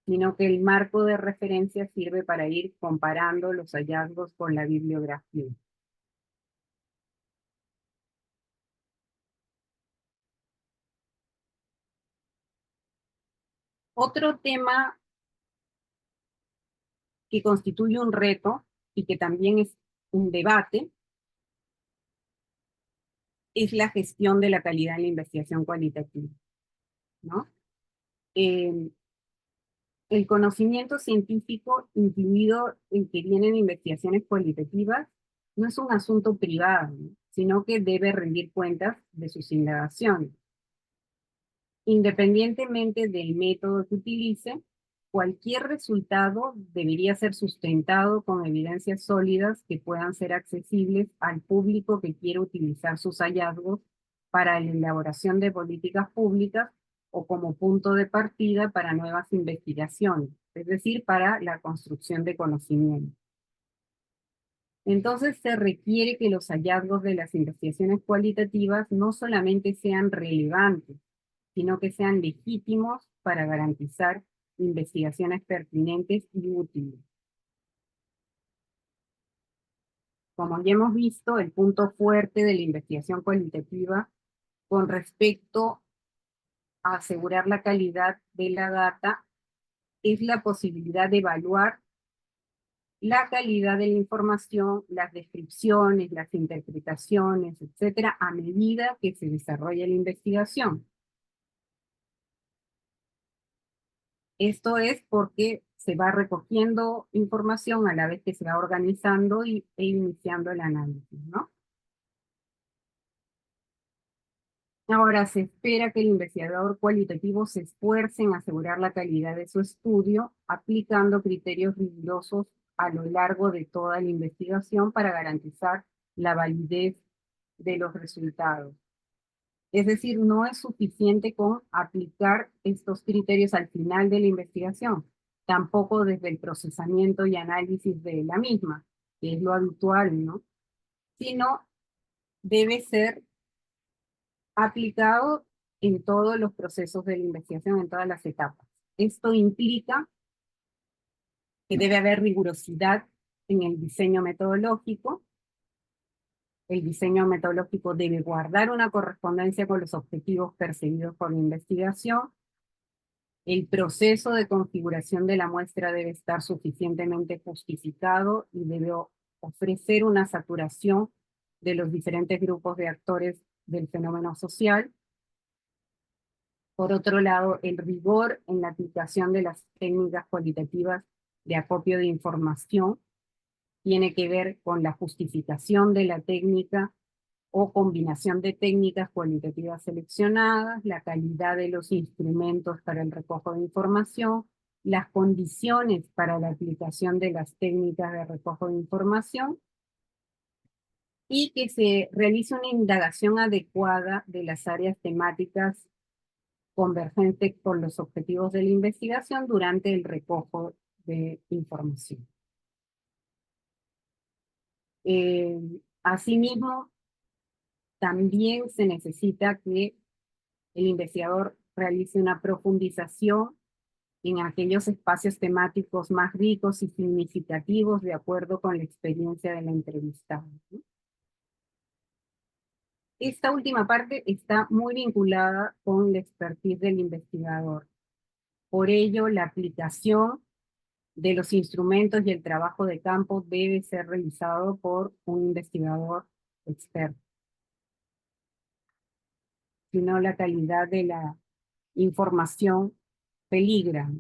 sino que el marco de referencia sirve para ir comparando los hallazgos con la bibliografía. Otro tema que constituye un reto y que también es un debate es la gestión de la calidad en la investigación cualitativa, ¿no? El conocimiento científico, incluido el que viene de investigaciones cualitativas, no es un asunto privado, ¿no? Sino que debe rendir cuentas de sus indagaciones. Independientemente del método que utilice, cualquier resultado debería ser sustentado con evidencias sólidas que puedan ser accesibles al público que quiere utilizar sus hallazgos para la elaboración de políticas públicas o como punto de partida para nuevas investigaciones, es decir, para la construcción de conocimiento. Entonces se requiere que los hallazgos de las investigaciones cualitativas no solamente sean relevantes, sino que sean legítimos para garantizar investigaciones pertinentes y útiles. Como ya hemos visto, el punto fuerte de la investigación cualitativa con respecto a asegurar la calidad de la data es la posibilidad de evaluar la calidad de la información, las descripciones, las interpretaciones, etcétera, a medida que se desarrolla la investigación. Esto es porque se va recogiendo información a la vez que se va organizando e iniciando el análisis, ¿no? Ahora, se espera que el investigador cualitativo se esfuerce en asegurar la calidad de su estudio, aplicando criterios rigurosos a lo largo de toda la investigación para garantizar la validez de los resultados. Es decir, no es suficiente con aplicar estos criterios al final de la investigación, tampoco desde el procesamiento y análisis de la misma, que es lo habitual, ¿no? Sino debe ser aplicado en todos los procesos de la investigación, en todas las etapas. Esto implica que debe haber rigurosidad en el diseño metodológico. El diseño metodológico debe guardar una correspondencia con los objetivos perseguidos por la investigación. El proceso de configuración de la muestra debe estar suficientemente justificado y debe ofrecer una saturación de los diferentes grupos de actores del fenómeno social. Por otro lado, el rigor en la aplicación de las técnicas cualitativas de acopio de información tiene que ver con la justificación de la técnica o combinación de técnicas cualitativas seleccionadas, la calidad de los instrumentos para el recojo de información, las condiciones para la aplicación de las técnicas de recojo de información, y que se realice una indagación adecuada de las áreas temáticas convergentes con los objetivos de la investigación durante el recojo de información. Asimismo, también se necesita que el investigador realice una profundización en aquellos espacios temáticos más ricos y significativos de acuerdo con la experiencia de la entrevistada, ¿no? Esta última parte está muy vinculada con la expertise del investigador. Por ello, la aplicación de los instrumentos y el trabajo de campo debe ser realizado por un investigador experto. Si no, la calidad de la información peligra.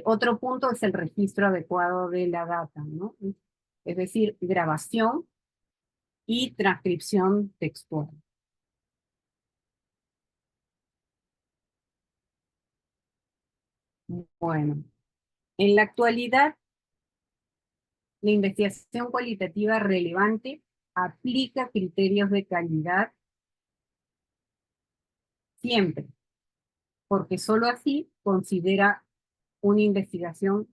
Otro punto es el registro adecuado de la data, ¿no? Es decir, grabación y transcripción textual. Bueno, en la actualidad, la investigación cualitativa relevante aplica criterios de calidad siempre, porque solo así considera una investigación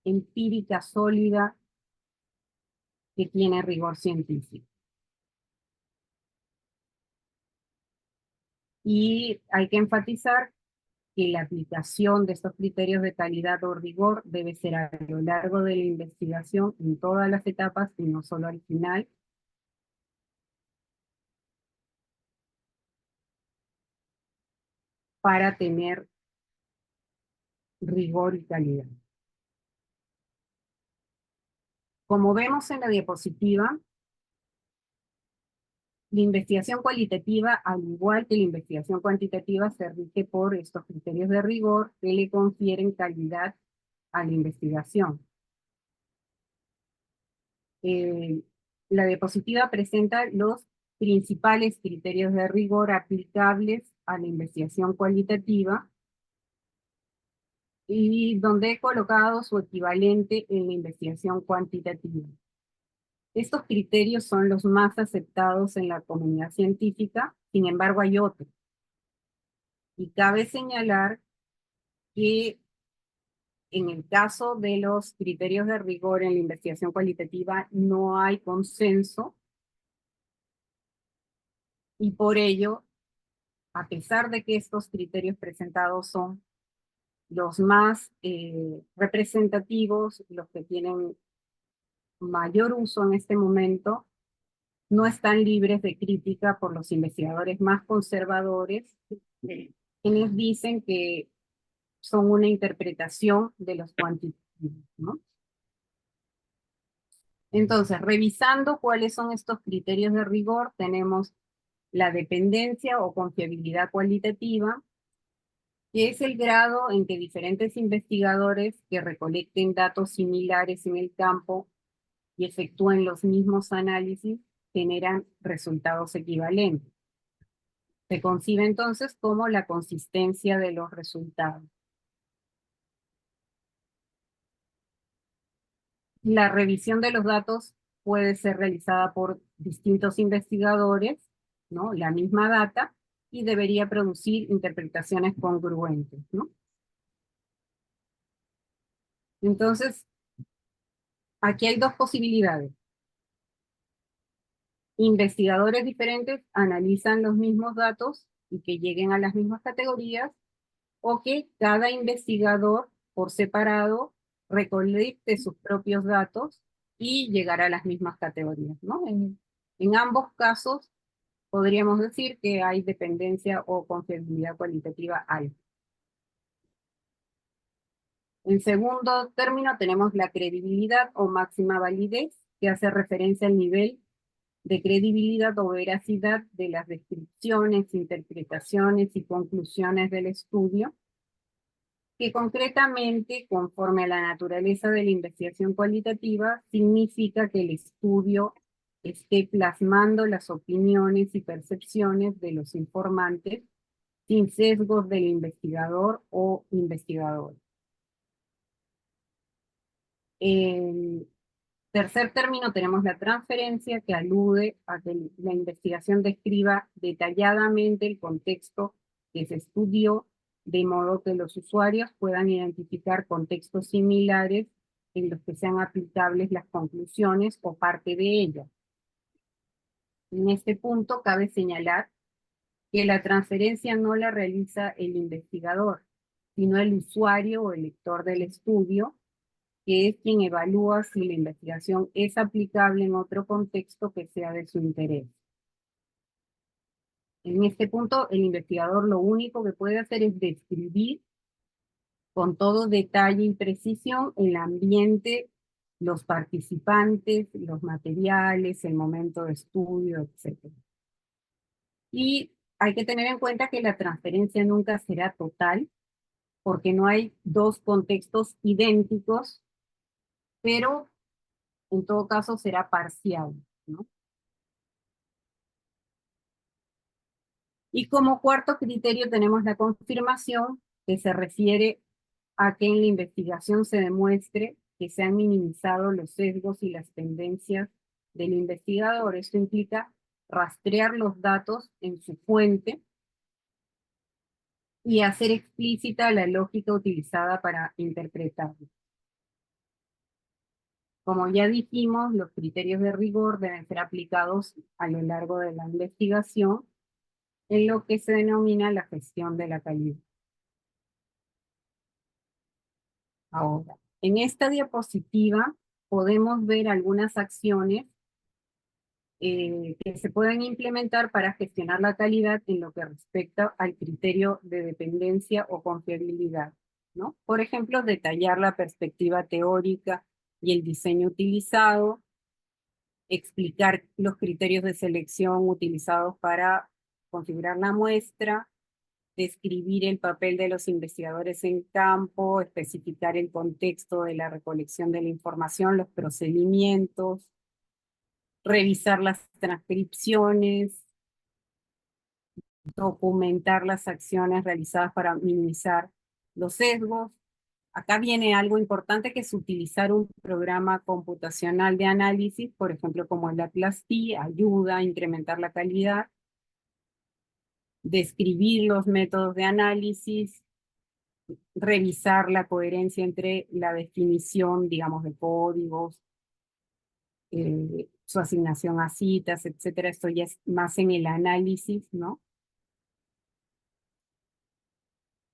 empírica sólida que tiene rigor científico. Y hay que enfatizar que la aplicación de estos criterios de calidad o rigor debe ser a lo largo de la investigación en todas las etapas y no solo al final. Para tener rigor y calidad. Como vemos en la diapositiva, la investigación cualitativa, al igual que la investigación cuantitativa, se rige por estos criterios de rigor que le confieren calidad a la investigación. La diapositiva presenta los principales criterios de rigor aplicables a la investigación cualitativa y donde he colocado su equivalente en la investigación cuantitativa. Estos criterios son los más aceptados en la comunidad científica, sin embargo hay otros. Y cabe señalar que en el caso de los criterios de rigor en la investigación cualitativa no hay consenso y por ello, a pesar de que estos criterios presentados son los más representativos, los que tienen mayor uso en este momento, no están libres de crítica por los investigadores más conservadores, quienes dicen que son una interpretación de los cuantitativos, ¿no? Entonces, revisando cuáles son estos criterios de rigor, tenemos la dependencia o confiabilidad cualitativa, que es el grado en que diferentes investigadores que recolecten datos similares en el campo y efectúen los mismos análisis generan resultados equivalentes. Se concibe entonces como la consistencia de los resultados. La revisión de los datos puede ser realizada por distintos investigadores, ¿no? La misma data, y debería producir interpretaciones congruentes, ¿no? Entonces, aquí hay dos posibilidades. Investigadores diferentes analizan los mismos datos y que lleguen a las mismas categorías, o que cada investigador por separado recolecte sus propios datos y llegar a las mismas categorías, ¿no? En ambos casos podríamos decir que hay dependencia o confiabilidad cualitativa alta. En segundo término tenemos la credibilidad o máxima validez, que hace referencia al nivel de credibilidad o veracidad de las descripciones, interpretaciones y conclusiones del estudio, que concretamente, conforme a la naturaleza de la investigación cualitativa, significa que el estudio esté plasmando las opiniones y percepciones de los informantes sin sesgos del investigador o investigadora. En tercer término tenemos la transferencia, que alude a que la investigación describa detalladamente el contexto que se estudió, de modo que los usuarios puedan identificar contextos similares en los que sean aplicables las conclusiones o parte de ellas. En este punto cabe señalar que la transferencia no la realiza el investigador, sino el usuario o el lector del estudio, que es quien evalúa si la investigación es aplicable en otro contexto que sea de su interés. En este punto, el investigador lo único que puede hacer es describir con todo detalle y precisión el ambiente, los participantes, los materiales, el momento de estudio, etc. Y hay que tener en cuenta que la transferencia nunca será total, porque no hay dos contextos idénticos, pero en todo caso será parcial, ¿no? Y como cuarto criterio tenemos la confirmación, que se refiere a que en la investigación se demuestre que se han minimizado los sesgos y las tendencias del investigador. Esto implica rastrear los datos en su fuente y hacer explícita la lógica utilizada para interpretarlo. Como ya dijimos, los criterios de rigor deben ser aplicados a lo largo de la investigación en lo que se denomina la gestión de la calidad. Ahora, en esta diapositiva podemos ver algunas acciones que se pueden implementar para gestionar la calidad en lo que respecta al criterio de dependencia o confiabilidad, ¿no? Por ejemplo, detallar la perspectiva teórica y el diseño utilizado, explicar los criterios de selección utilizados para configurar la muestra, describir el papel de los investigadores en campo, especificar el contexto de la recolección de la información, los procedimientos, revisar las transcripciones, documentar las acciones realizadas para minimizar los sesgos. Acá viene algo importante, que es utilizar un programa computacional de análisis, por ejemplo, como el Atlas-T, ayuda a incrementar la calidad, describir los métodos de análisis, revisar la coherencia entre la definición, digamos, de códigos, su asignación a citas, etcétera. Esto ya es más en el análisis, ¿no?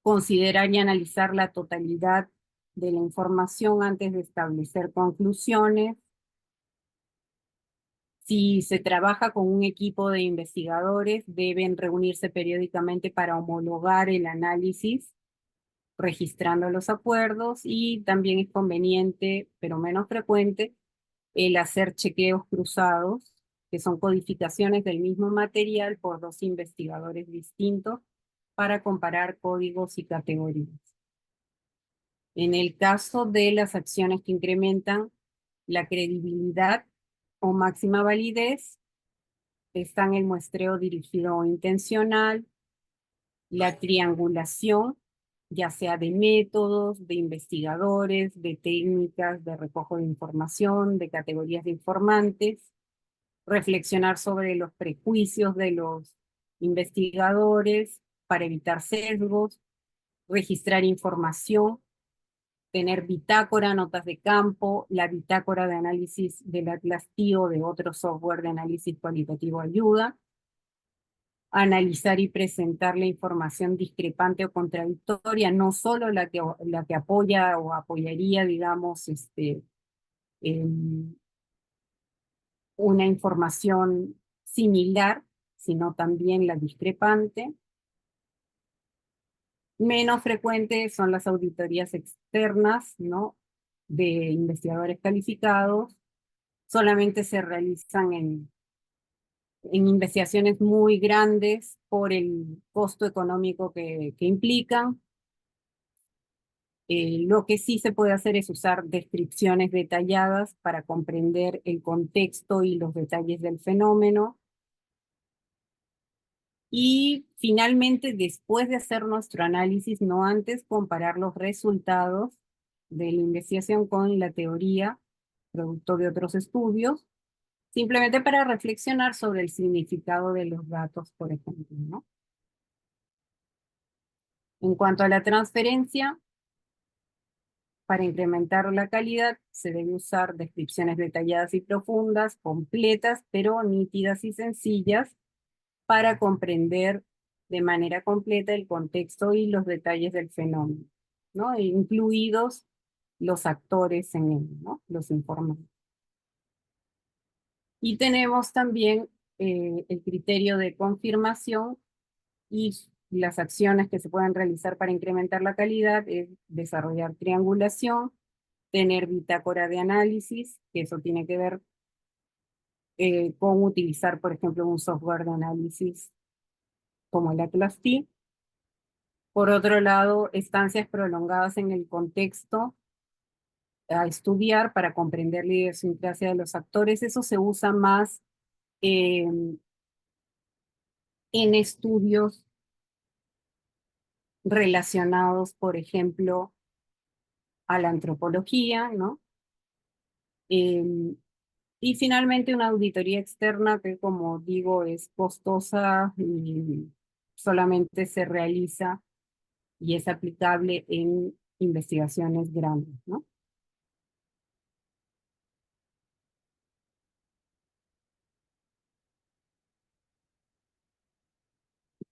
Considerar y analizar la totalidad de la información antes de establecer conclusiones. Si se trabaja con un equipo de investigadores, deben reunirse periódicamente para homologar el análisis, registrando los acuerdos, y también es conveniente, pero menos frecuente, el hacer chequeos cruzados, que son codificaciones del mismo material por dos investigadores distintos para comparar códigos y categorías. En el caso de las acciones que incrementan la credibilidad o máxima validez, están el muestreo dirigido o intencional, la triangulación, ya sea de métodos, de investigadores, de técnicas de recojo de información, de categorías de informantes, reflexionar sobre los prejuicios de los investigadores para evitar sesgos, registrar información, tener bitácora, notas de campo, la bitácora de análisis del Atlas-T o de otro software de análisis cualitativo ayuda, analizar y presentar la información discrepante o contradictoria, no solo la que apoya o apoyaría, digamos, una información similar, sino también la discrepante. Menos frecuentes son las auditorías externas, ¿no?, de investigadores calificados. Solamente se realizan en investigaciones muy grandes por el costo económico que implican. Lo que sí se puede hacer es usar descripciones detalladas para comprender el contexto y los detalles del fenómeno. Y finalmente, después de hacer nuestro análisis, no antes, comparar los resultados de la investigación con la teoría, producto de otros estudios, simplemente para reflexionar sobre el significado de los datos, por ejemplo, ¿no? En cuanto a la transferencia, para incrementar la calidad, se debe usar descripciones detalladas y profundas, completas, pero nítidas y sencillas, para comprender de manera completa el contexto y los detalles del fenómeno, ¿no?, incluidos los actores en él, ¿no?, los informantes. Y tenemos también el criterio de confirmación y las acciones que se pueden realizar para incrementar la calidad es desarrollar triangulación, tener bitácora de análisis, que eso tiene que ver con utilizar, por ejemplo, un software de análisis como el Atlas T. Por otro lado, estancias prolongadas en el contexto a estudiar para comprender la idiosincrasia de los actores. Eso se usa más en estudios relacionados, por ejemplo, a la antropología, ¿no? Y finalmente una auditoría externa que, como digo, es costosa y solamente se realiza y es aplicable en investigaciones grandes, ¿no?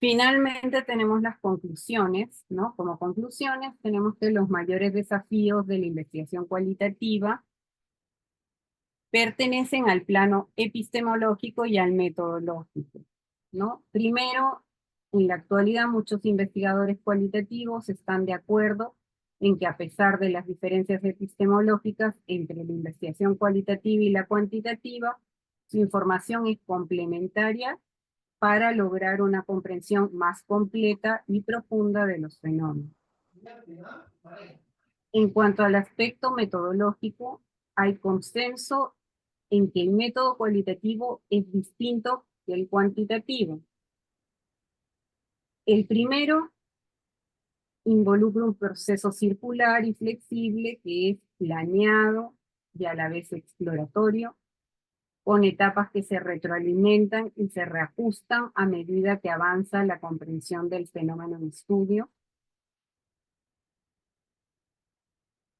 Finalmente tenemos las conclusiones, ¿no? Como conclusiones tenemos que los mayores desafíos de la investigación cualitativa pertenecen al plano epistemológico y al metodológico, ¿no? Primero, en la actualidad muchos investigadores cualitativos están de acuerdo en que a pesar de las diferencias epistemológicas entre la investigación cualitativa y la cuantitativa, su información es complementaria para lograr una comprensión más completa y profunda de los fenómenos. En cuanto al aspecto metodológico, hay consenso en que el método cualitativo es distinto que el cuantitativo. El primero involucra un proceso circular y flexible que es planeado y a la vez exploratorio, con etapas que se retroalimentan y se reajustan a medida que avanza la comprensión del fenómeno en estudio.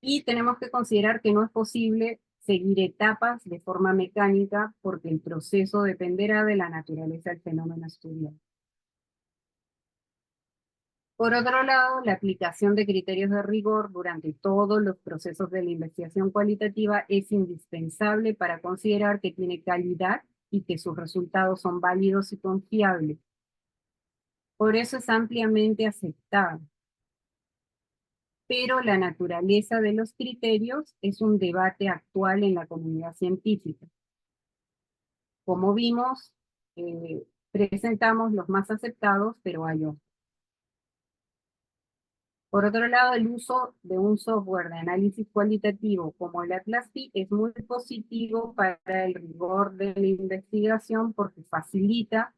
Y tenemos que considerar que no es posible seguir etapas de forma mecánica porque el proceso dependerá de la naturaleza del fenómeno estudiado. Por otro lado, la aplicación de criterios de rigor durante todos los procesos de la investigación cualitativa es indispensable para considerar que tiene calidad y que sus resultados son válidos y confiables. Por eso es ampliamente aceptado. Pero la naturaleza de los criterios es un debate actual en la comunidad científica. Como vimos, presentamos los más aceptados, pero hay otros. Por otro lado, el uso de un software de análisis cualitativo como el Atlas T es muy positivo para el rigor de la investigación porque facilita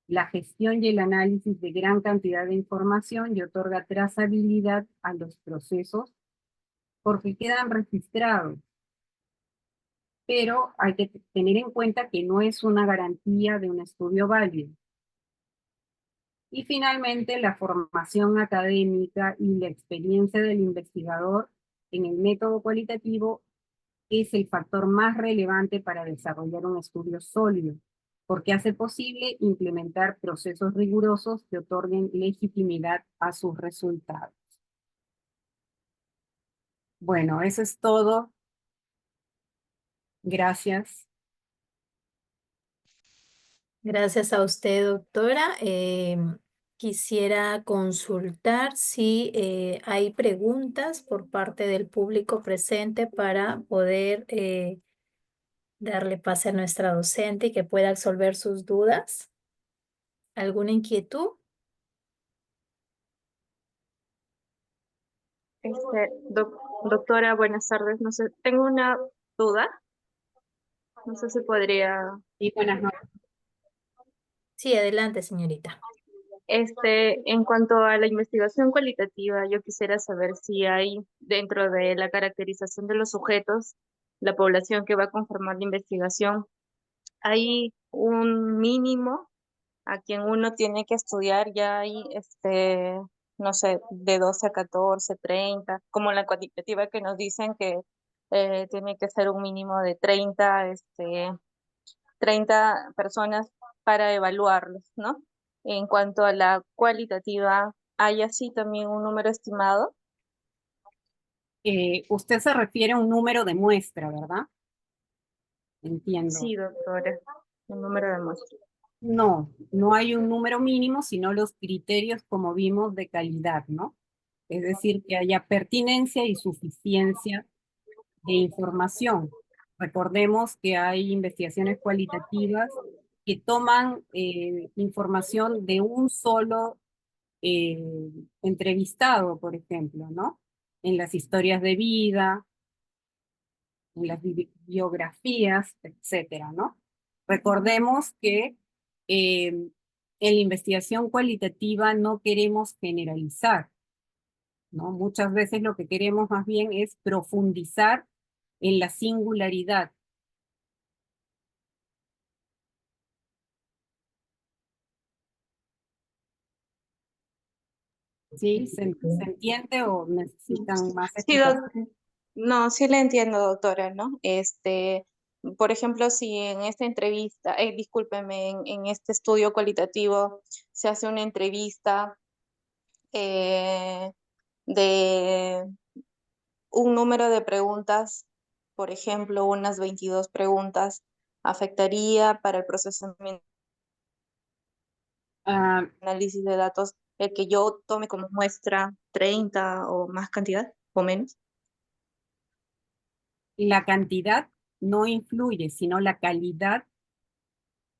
la gestión y el análisis de gran cantidad de información y otorga trazabilidad a los procesos porque quedan registrados. Pero hay que tener en cuenta que no es una garantía de un estudio válido. Y finalmente, la formación académica y la experiencia del investigador en el método cualitativo es el factor más relevante para desarrollar un estudio sólido, porque hace posible implementar procesos rigurosos que otorguen legitimidad a sus resultados. Bueno, eso es todo. Gracias. Gracias a usted, doctora. Quisiera consultar si hay preguntas por parte del público presente para poder darle pase a nuestra docente y que pueda absolver sus dudas. ¿Alguna inquietud? Doctora, buenas tardes. No sé, tengo una duda. No sé si podría. Y buenas noches. Sí, adelante, señorita. En cuanto a la investigación cualitativa, yo quisiera saber si hay dentro de la caracterización de los sujetos, la población que va a conformar la investigación, hay un mínimo a quien uno tiene que estudiar. Ya hay, no sé, de 12 a 14, 30, como la cuantitativa que nos dicen que tiene que ser un mínimo de 30 personas para evaluarlos, ¿no? En cuanto a la cualitativa, ¿hay así también un número estimado? Usted se refiere a un número de muestra, ¿verdad? Entiendo. Sí, doctora. el número de muestras. No, no hay un número mínimo, sino los criterios, como vimos, de calidad, ¿no? Es decir, que haya pertinencia y suficiencia de información. Recordemos que hay investigaciones cualitativas que toman información de un solo eh, entrevistado, por ejemplo, ¿no? En las historias de vida, en las biografías, etcétera, ¿no? Recordemos que en la investigación cualitativa no queremos generalizar, ¿no? Muchas veces lo que queremos más bien es profundizar en la singularidad. ¿Sí? ¿Se entiende o necesitan más Sí, explicación? no, sí le entiendo, doctora, ¿no? Por ejemplo, si en esta entrevista, discúlpeme, en este estudio cualitativo se hace una entrevista eh, de un número de preguntas, por ejemplo, unas 22 preguntas, afectaría para el procesamiento Ah, análisis de datos el que yo tome como muestra 30 o más cantidad o menos. la cantidad no influye, sino la calidad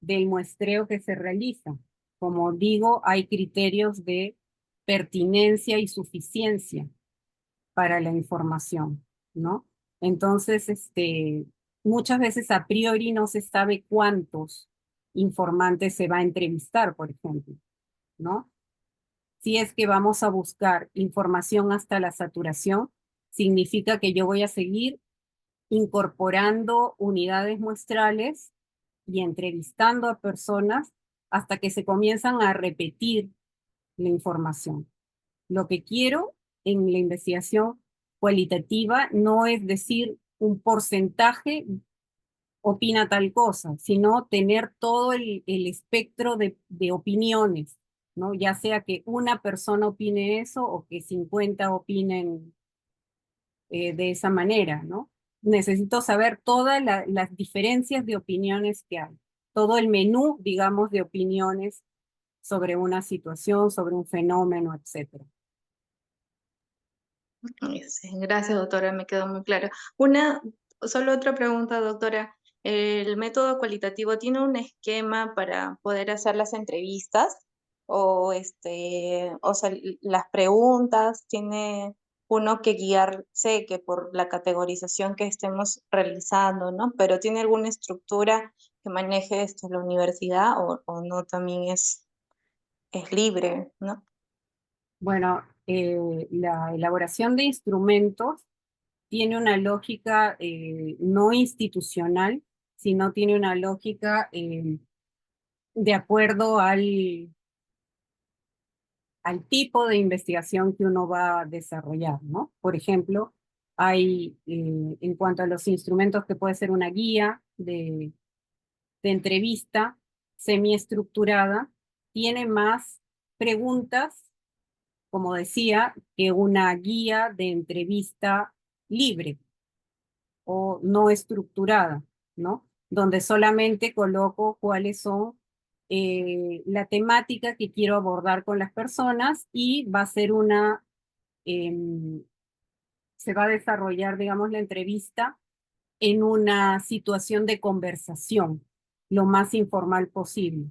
del muestreo que se realiza. Como digo, hay criterios de pertinencia y suficiencia para la información, ¿no? Entonces, muchas veces a priori no se sabe cuántos informantes se va a entrevistar, por ejemplo, ¿no? Si es que vamos a buscar información hasta la saturación, significa que yo voy a seguir incorporando unidades muestrales y entrevistando a personas hasta que se comienzan a repetir la información. Lo que quiero en la investigación cualitativa no es decir un porcentaje opina tal cosa, sino tener todo el espectro de opiniones, ¿no? Ya sea que una persona opine eso o que 50 opinen de esa manera, ¿no? Necesito saber todas las diferencias de opiniones que hay, todo el menú, digamos, de opiniones sobre una situación, sobre un fenómeno, etcétera. Sí, gracias, doctora, me quedó muy claro. Solo otra pregunta, doctora. ¿El método cualitativo tiene un esquema para poder hacer las entrevistas? O sea, las preguntas, tiene uno que guiarse que por la categorización que estemos realizando, ¿no? Pero ¿tiene alguna estructura que maneje esto la universidad o no también es libre, ¿no? Bueno, la elaboración de instrumentos tiene una lógica no institucional, sino tiene una lógica de acuerdo al tipo de investigación que uno va a desarrollar, ¿no? Por ejemplo, hay, en cuanto a los instrumentos, que puede ser una guía de entrevista semiestructurada, tiene más preguntas, como decía, que una guía de entrevista libre o no estructurada, ¿no? Donde solamente coloco cuáles son la temática que quiero abordar con las personas y va a ser em, se va a desarrollar, digamos, la entrevista en una situación de conversación, lo más informal posible,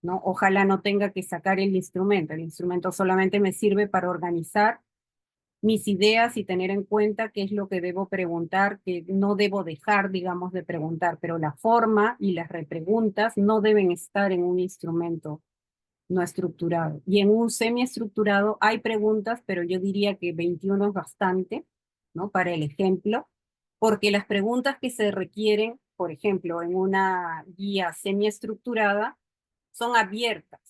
¿no? Ojalá no tenga que sacar el instrumento solamente me sirve para organizar mis ideas y tener en cuenta qué es lo que debo preguntar, que no debo dejar, digamos, de preguntar, pero la forma y las repreguntas no deben estar en un instrumento no estructurado. Y en un semiestructurado hay preguntas, pero yo diría que 21 es bastante, ¿no? Para el ejemplo, porque las preguntas que se requieren, por ejemplo, en una guía semiestructurada, son abiertas,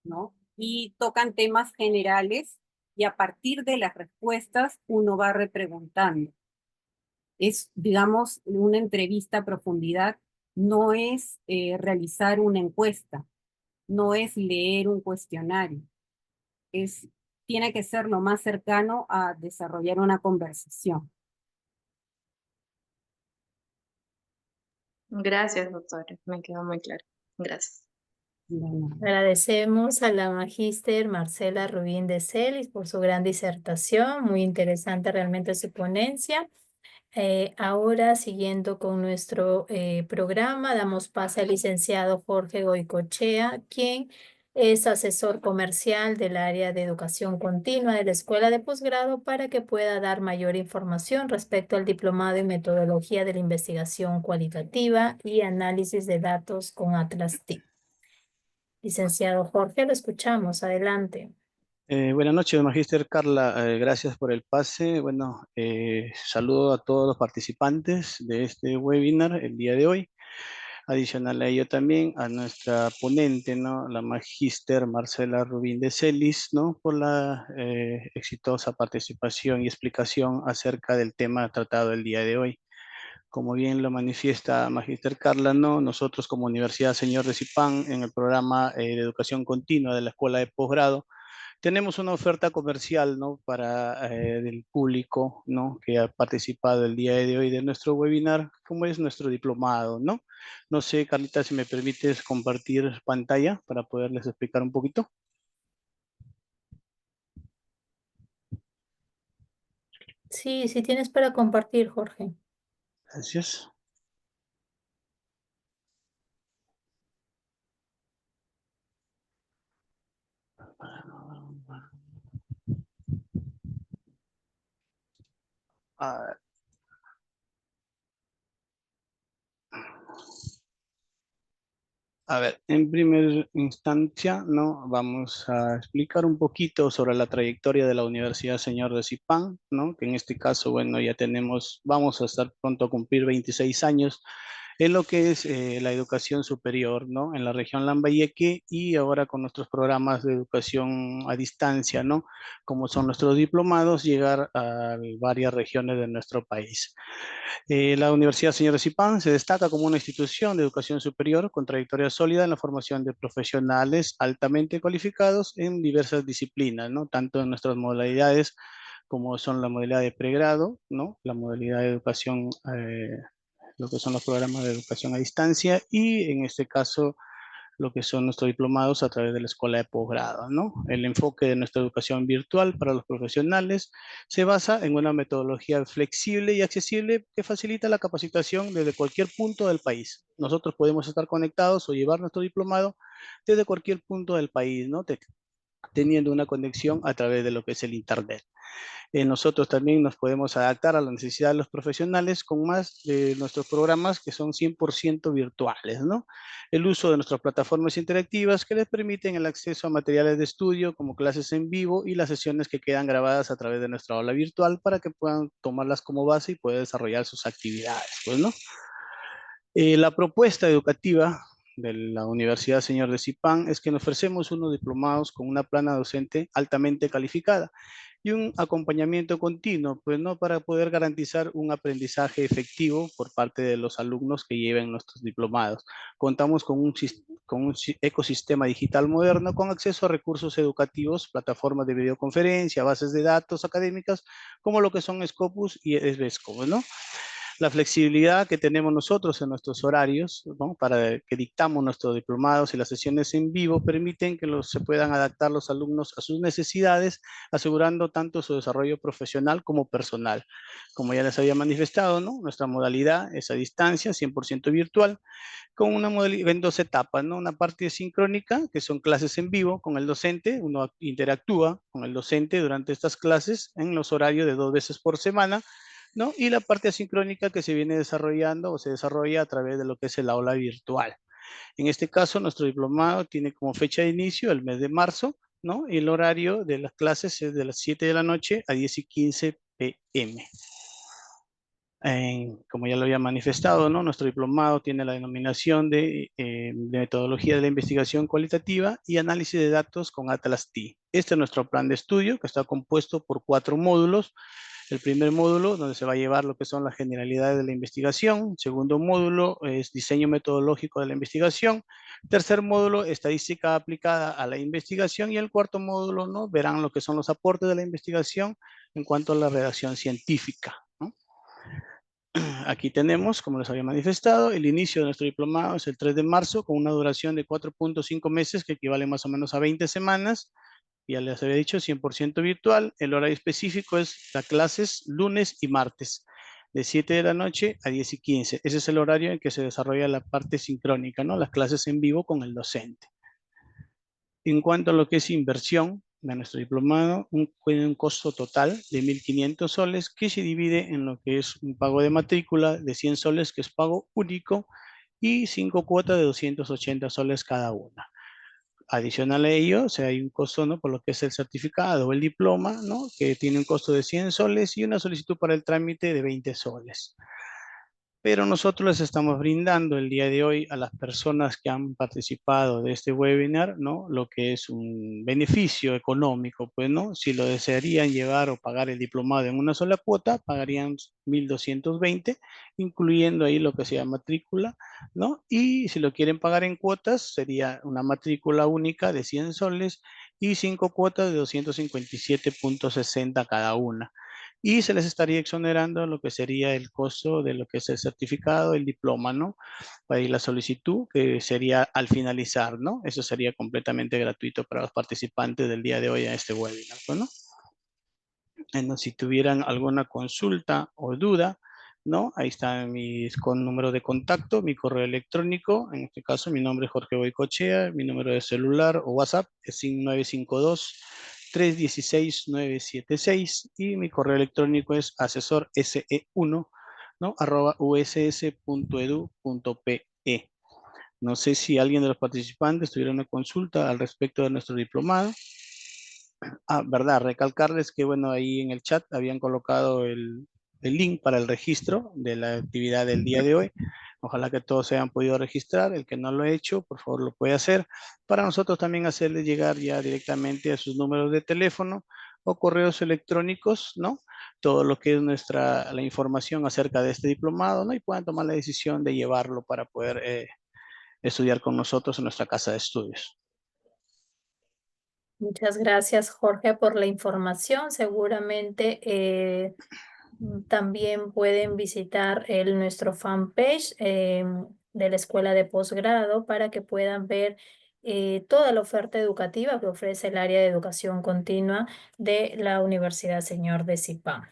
¿no? Y tocan temas generales y a partir de las respuestas uno va repreguntando. Es, digamos, una entrevista a profundidad, no es realizar una encuesta, no es leer un cuestionario, es, tiene que ser lo más cercano a desarrollar una conversación. Gracias, doctora. Me quedó muy claro. Gracias. Bueno, Agradecemos a la magíster Marcela Rubín de Celis por su gran disertación, muy interesante realmente su ponencia. Ahora, siguiendo con nuestro programa, damos pase al licenciado Jorge Goicochea, quien es asesor comercial del área de educación continua de la Escuela de Posgrado, para que pueda dar mayor información respecto al diplomado en metodología de la investigación cualitativa y análisis de datos con Atlas TIC. Licenciado Jorge, lo escuchamos. Adelante. Buenas noches, magíster Carla. Gracias por el pase. Bueno, saludo a todos los participantes de este webinar el día de hoy. Adicional a ello también a nuestra ponente, ¿no? La magíster Marcela Rubín de Celis, ¿no? Por la exitosa participación y explicación acerca del tema tratado el día de hoy. Como bien lo manifiesta magíster Carla, ¿no? Nosotros como Universidad Señor de Zipán, en el programa de educación continua de la Escuela de Posgrado, tenemos una oferta comercial, ¿no? Para el público, ¿no? Que ha participado el día de hoy de nuestro webinar, como es nuestro diplomado, ¿no? No sé, Carlita, si me permites compartir pantalla para poderles explicar un poquito. Sí, sí tienes para compartir, Jorge. Gracias. Ah, A ver, en primera instancia, ¿no? Vamos a explicar un poquito sobre la trayectoria de la Universidad Señor de Zipán, ¿no? Que en este caso, bueno, ya tenemos, vamos a estar pronto a cumplir 26 años en lo que es la educación superior, ¿no? En la región Lambayeque y ahora con nuestros programas de educación a distancia, ¿no? Como son nuestros diplomados, llegar a varias regiones de nuestro país. La Universidad Señor Zipán se destaca como una institución de educación superior con trayectoria sólida en la formación de profesionales altamente cualificados en diversas disciplinas, ¿no? Tanto en nuestras modalidades como son la modalidad de pregrado, ¿no? La modalidad de educación, lo que son los programas de educación a distancia y en este caso lo que son nuestros diplomados a través de la escuela de posgrado, ¿no? El enfoque de nuestra educación virtual para los profesionales se basa en una metodología flexible y accesible que facilita la capacitación desde cualquier punto del país. Nosotros podemos estar conectados o llevar nuestro diplomado desde cualquier punto del país, ¿no? Teniendo una conexión a través de lo que es el Internet. Nosotros también nos podemos adaptar a la necesidad de los profesionales con más de nuestros programas que son 100% virtuales, ¿no? El uso de nuestras plataformas interactivas que les permiten el acceso a materiales de estudio como clases en vivo y las sesiones que quedan grabadas a través de nuestra aula virtual para que puedan tomarlas como base y poder desarrollar sus actividades, pues, ¿no? La propuesta educativa de la Universidad Señor de Zipán es que nos ofrecemos unos diplomados con una plana docente altamente calificada y un acompañamiento continuo, pues no, para poder garantizar un aprendizaje efectivo por parte de los alumnos que lleven nuestros diplomados. Contamos con un ecosistema digital moderno con acceso a recursos educativos, plataformas de videoconferencia, bases de datos académicas, como lo que son Scopus y Esbesco, ¿no? La flexibilidad que tenemos nosotros en nuestros horarios, ¿no? Para que dictamos nuestros diplomados y las sesiones en vivo permiten que se puedan adaptar los alumnos a sus necesidades, asegurando tanto su desarrollo profesional como personal. Como ya les había manifestado, ¿no? Nuestra modalidad es a distancia, 100% virtual, con una modalidad en dos etapas, ¿no? Una parte sincrónica, que son clases en vivo con el docente, uno interactúa con el docente durante estas clases en los horarios de 2 veces por semana, ¿no? Y la parte asincrónica que se viene desarrollando o se desarrolla a través de lo que es el aula virtual. En este caso, nuestro diplomado tiene como fecha de inicio el mes de marzo, ¿no? Y el horario de las clases es de las 7 de la noche a 10:15 p.m. Como ya lo había manifestado, ¿no? Nuestro diplomado tiene la denominación de metodología de la investigación cualitativa y análisis de datos con Atlas T. Este es nuestro plan de estudio, que está compuesto por 4 módulos. El primer módulo, donde se va a llevar lo que son las generalidades de la investigación. El segundo módulo es diseño metodológico de la investigación. Tercer módulo, estadística aplicada a la investigación. Y el cuarto módulo, ¿no? Verán lo que son los aportes de la investigación en cuanto a la redacción científica, ¿no? Aquí tenemos, como les había manifestado, el inicio de nuestro diplomado es el 3 de marzo con una duración de 4.5 meses que equivale más o menos a 20 semanas. Ya les había dicho, 100% virtual. El horario específico es las clases lunes y martes, de 7 de la noche a 10:15. Ese es el horario en que se desarrolla la parte sincrónica, ¿no? Las clases en vivo con el docente. En cuanto a lo que es inversión de nuestro diplomado, tiene un costo total de 1.500 soles que se divide en lo que es un pago de matrícula de 100 soles, que es pago único, y 5 cuotas de 280 soles cada una. Adicional a ello, o sea, hay un costo, ¿no? Por lo que es el certificado o el diploma, ¿no? Que tiene un costo de 100 soles y una solicitud para el trámite de 20 soles. Pero nosotros les estamos brindando el día de hoy a las personas que han participado de este webinar, ¿no? Lo que es un beneficio económico, pues, ¿no? Si lo desearían llevar o pagar el diplomado en una sola cuota, pagarían 1.220, incluyendo ahí lo que sea matrícula, ¿no? Y si lo quieren pagar en cuotas, sería una matrícula única de 100 soles y 5 cuotas de 257.60 cada una. Y se les estaría exonerando lo que sería el costo de lo que es el certificado, el diploma, ¿no? Para la solicitud, que sería al finalizar, ¿no? Eso sería completamente gratuito para los participantes del día de hoy a este webinar, ¿no? Bueno, si tuvieran alguna consulta o duda, ¿no? Ahí está con número de contacto, mi correo electrónico, en este caso mi nombre es Jorge Boicochea, mi número de celular o WhatsApp es 952-316-976 y mi correo electrónico es asesorse1, ¿no? @uss.edu.pe. No sé si alguien de los participantes tuviera una consulta al respecto de nuestro diplomado. Verdad, recalcarles que, bueno, ahí en el chat habían colocado el link para el registro de la actividad del día de hoy. Ojalá que todos se hayan podido registrar. El que no lo ha hecho, por favor, lo puede hacer. Para nosotros también hacerles llegar ya directamente a sus números de teléfono o correos electrónicos, ¿no? Todo lo que es la información acerca de este diplomado, ¿no? Y puedan tomar la decisión de llevarlo para poder estudiar con nosotros en nuestra casa de estudios. Muchas gracias, Jorge, por la información. Seguramente también pueden visitar nuestro fanpage de la Escuela de Posgrado para que puedan ver toda la oferta educativa que ofrece el área de educación continua de la Universidad Señor de Zipán.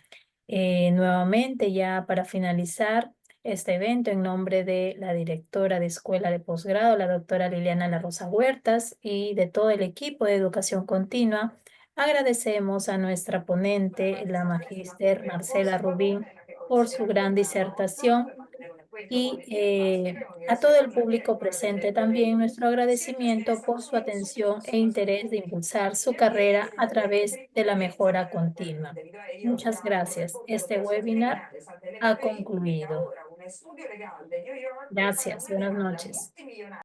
Nuevamente, ya para finalizar este evento, en nombre de la directora de Escuela de Posgrado, la doctora Liliana La Rosa Huertas, y de todo el equipo de educación continua, agradecemos a nuestra ponente, la magíster Marcela Rubín, por su gran disertación y a todo el público presente también nuestro agradecimiento por su atención e interés de impulsar su carrera a través de la mejora continua. Muchas gracias. Este webinar ha concluido. Gracias. Buenas noches.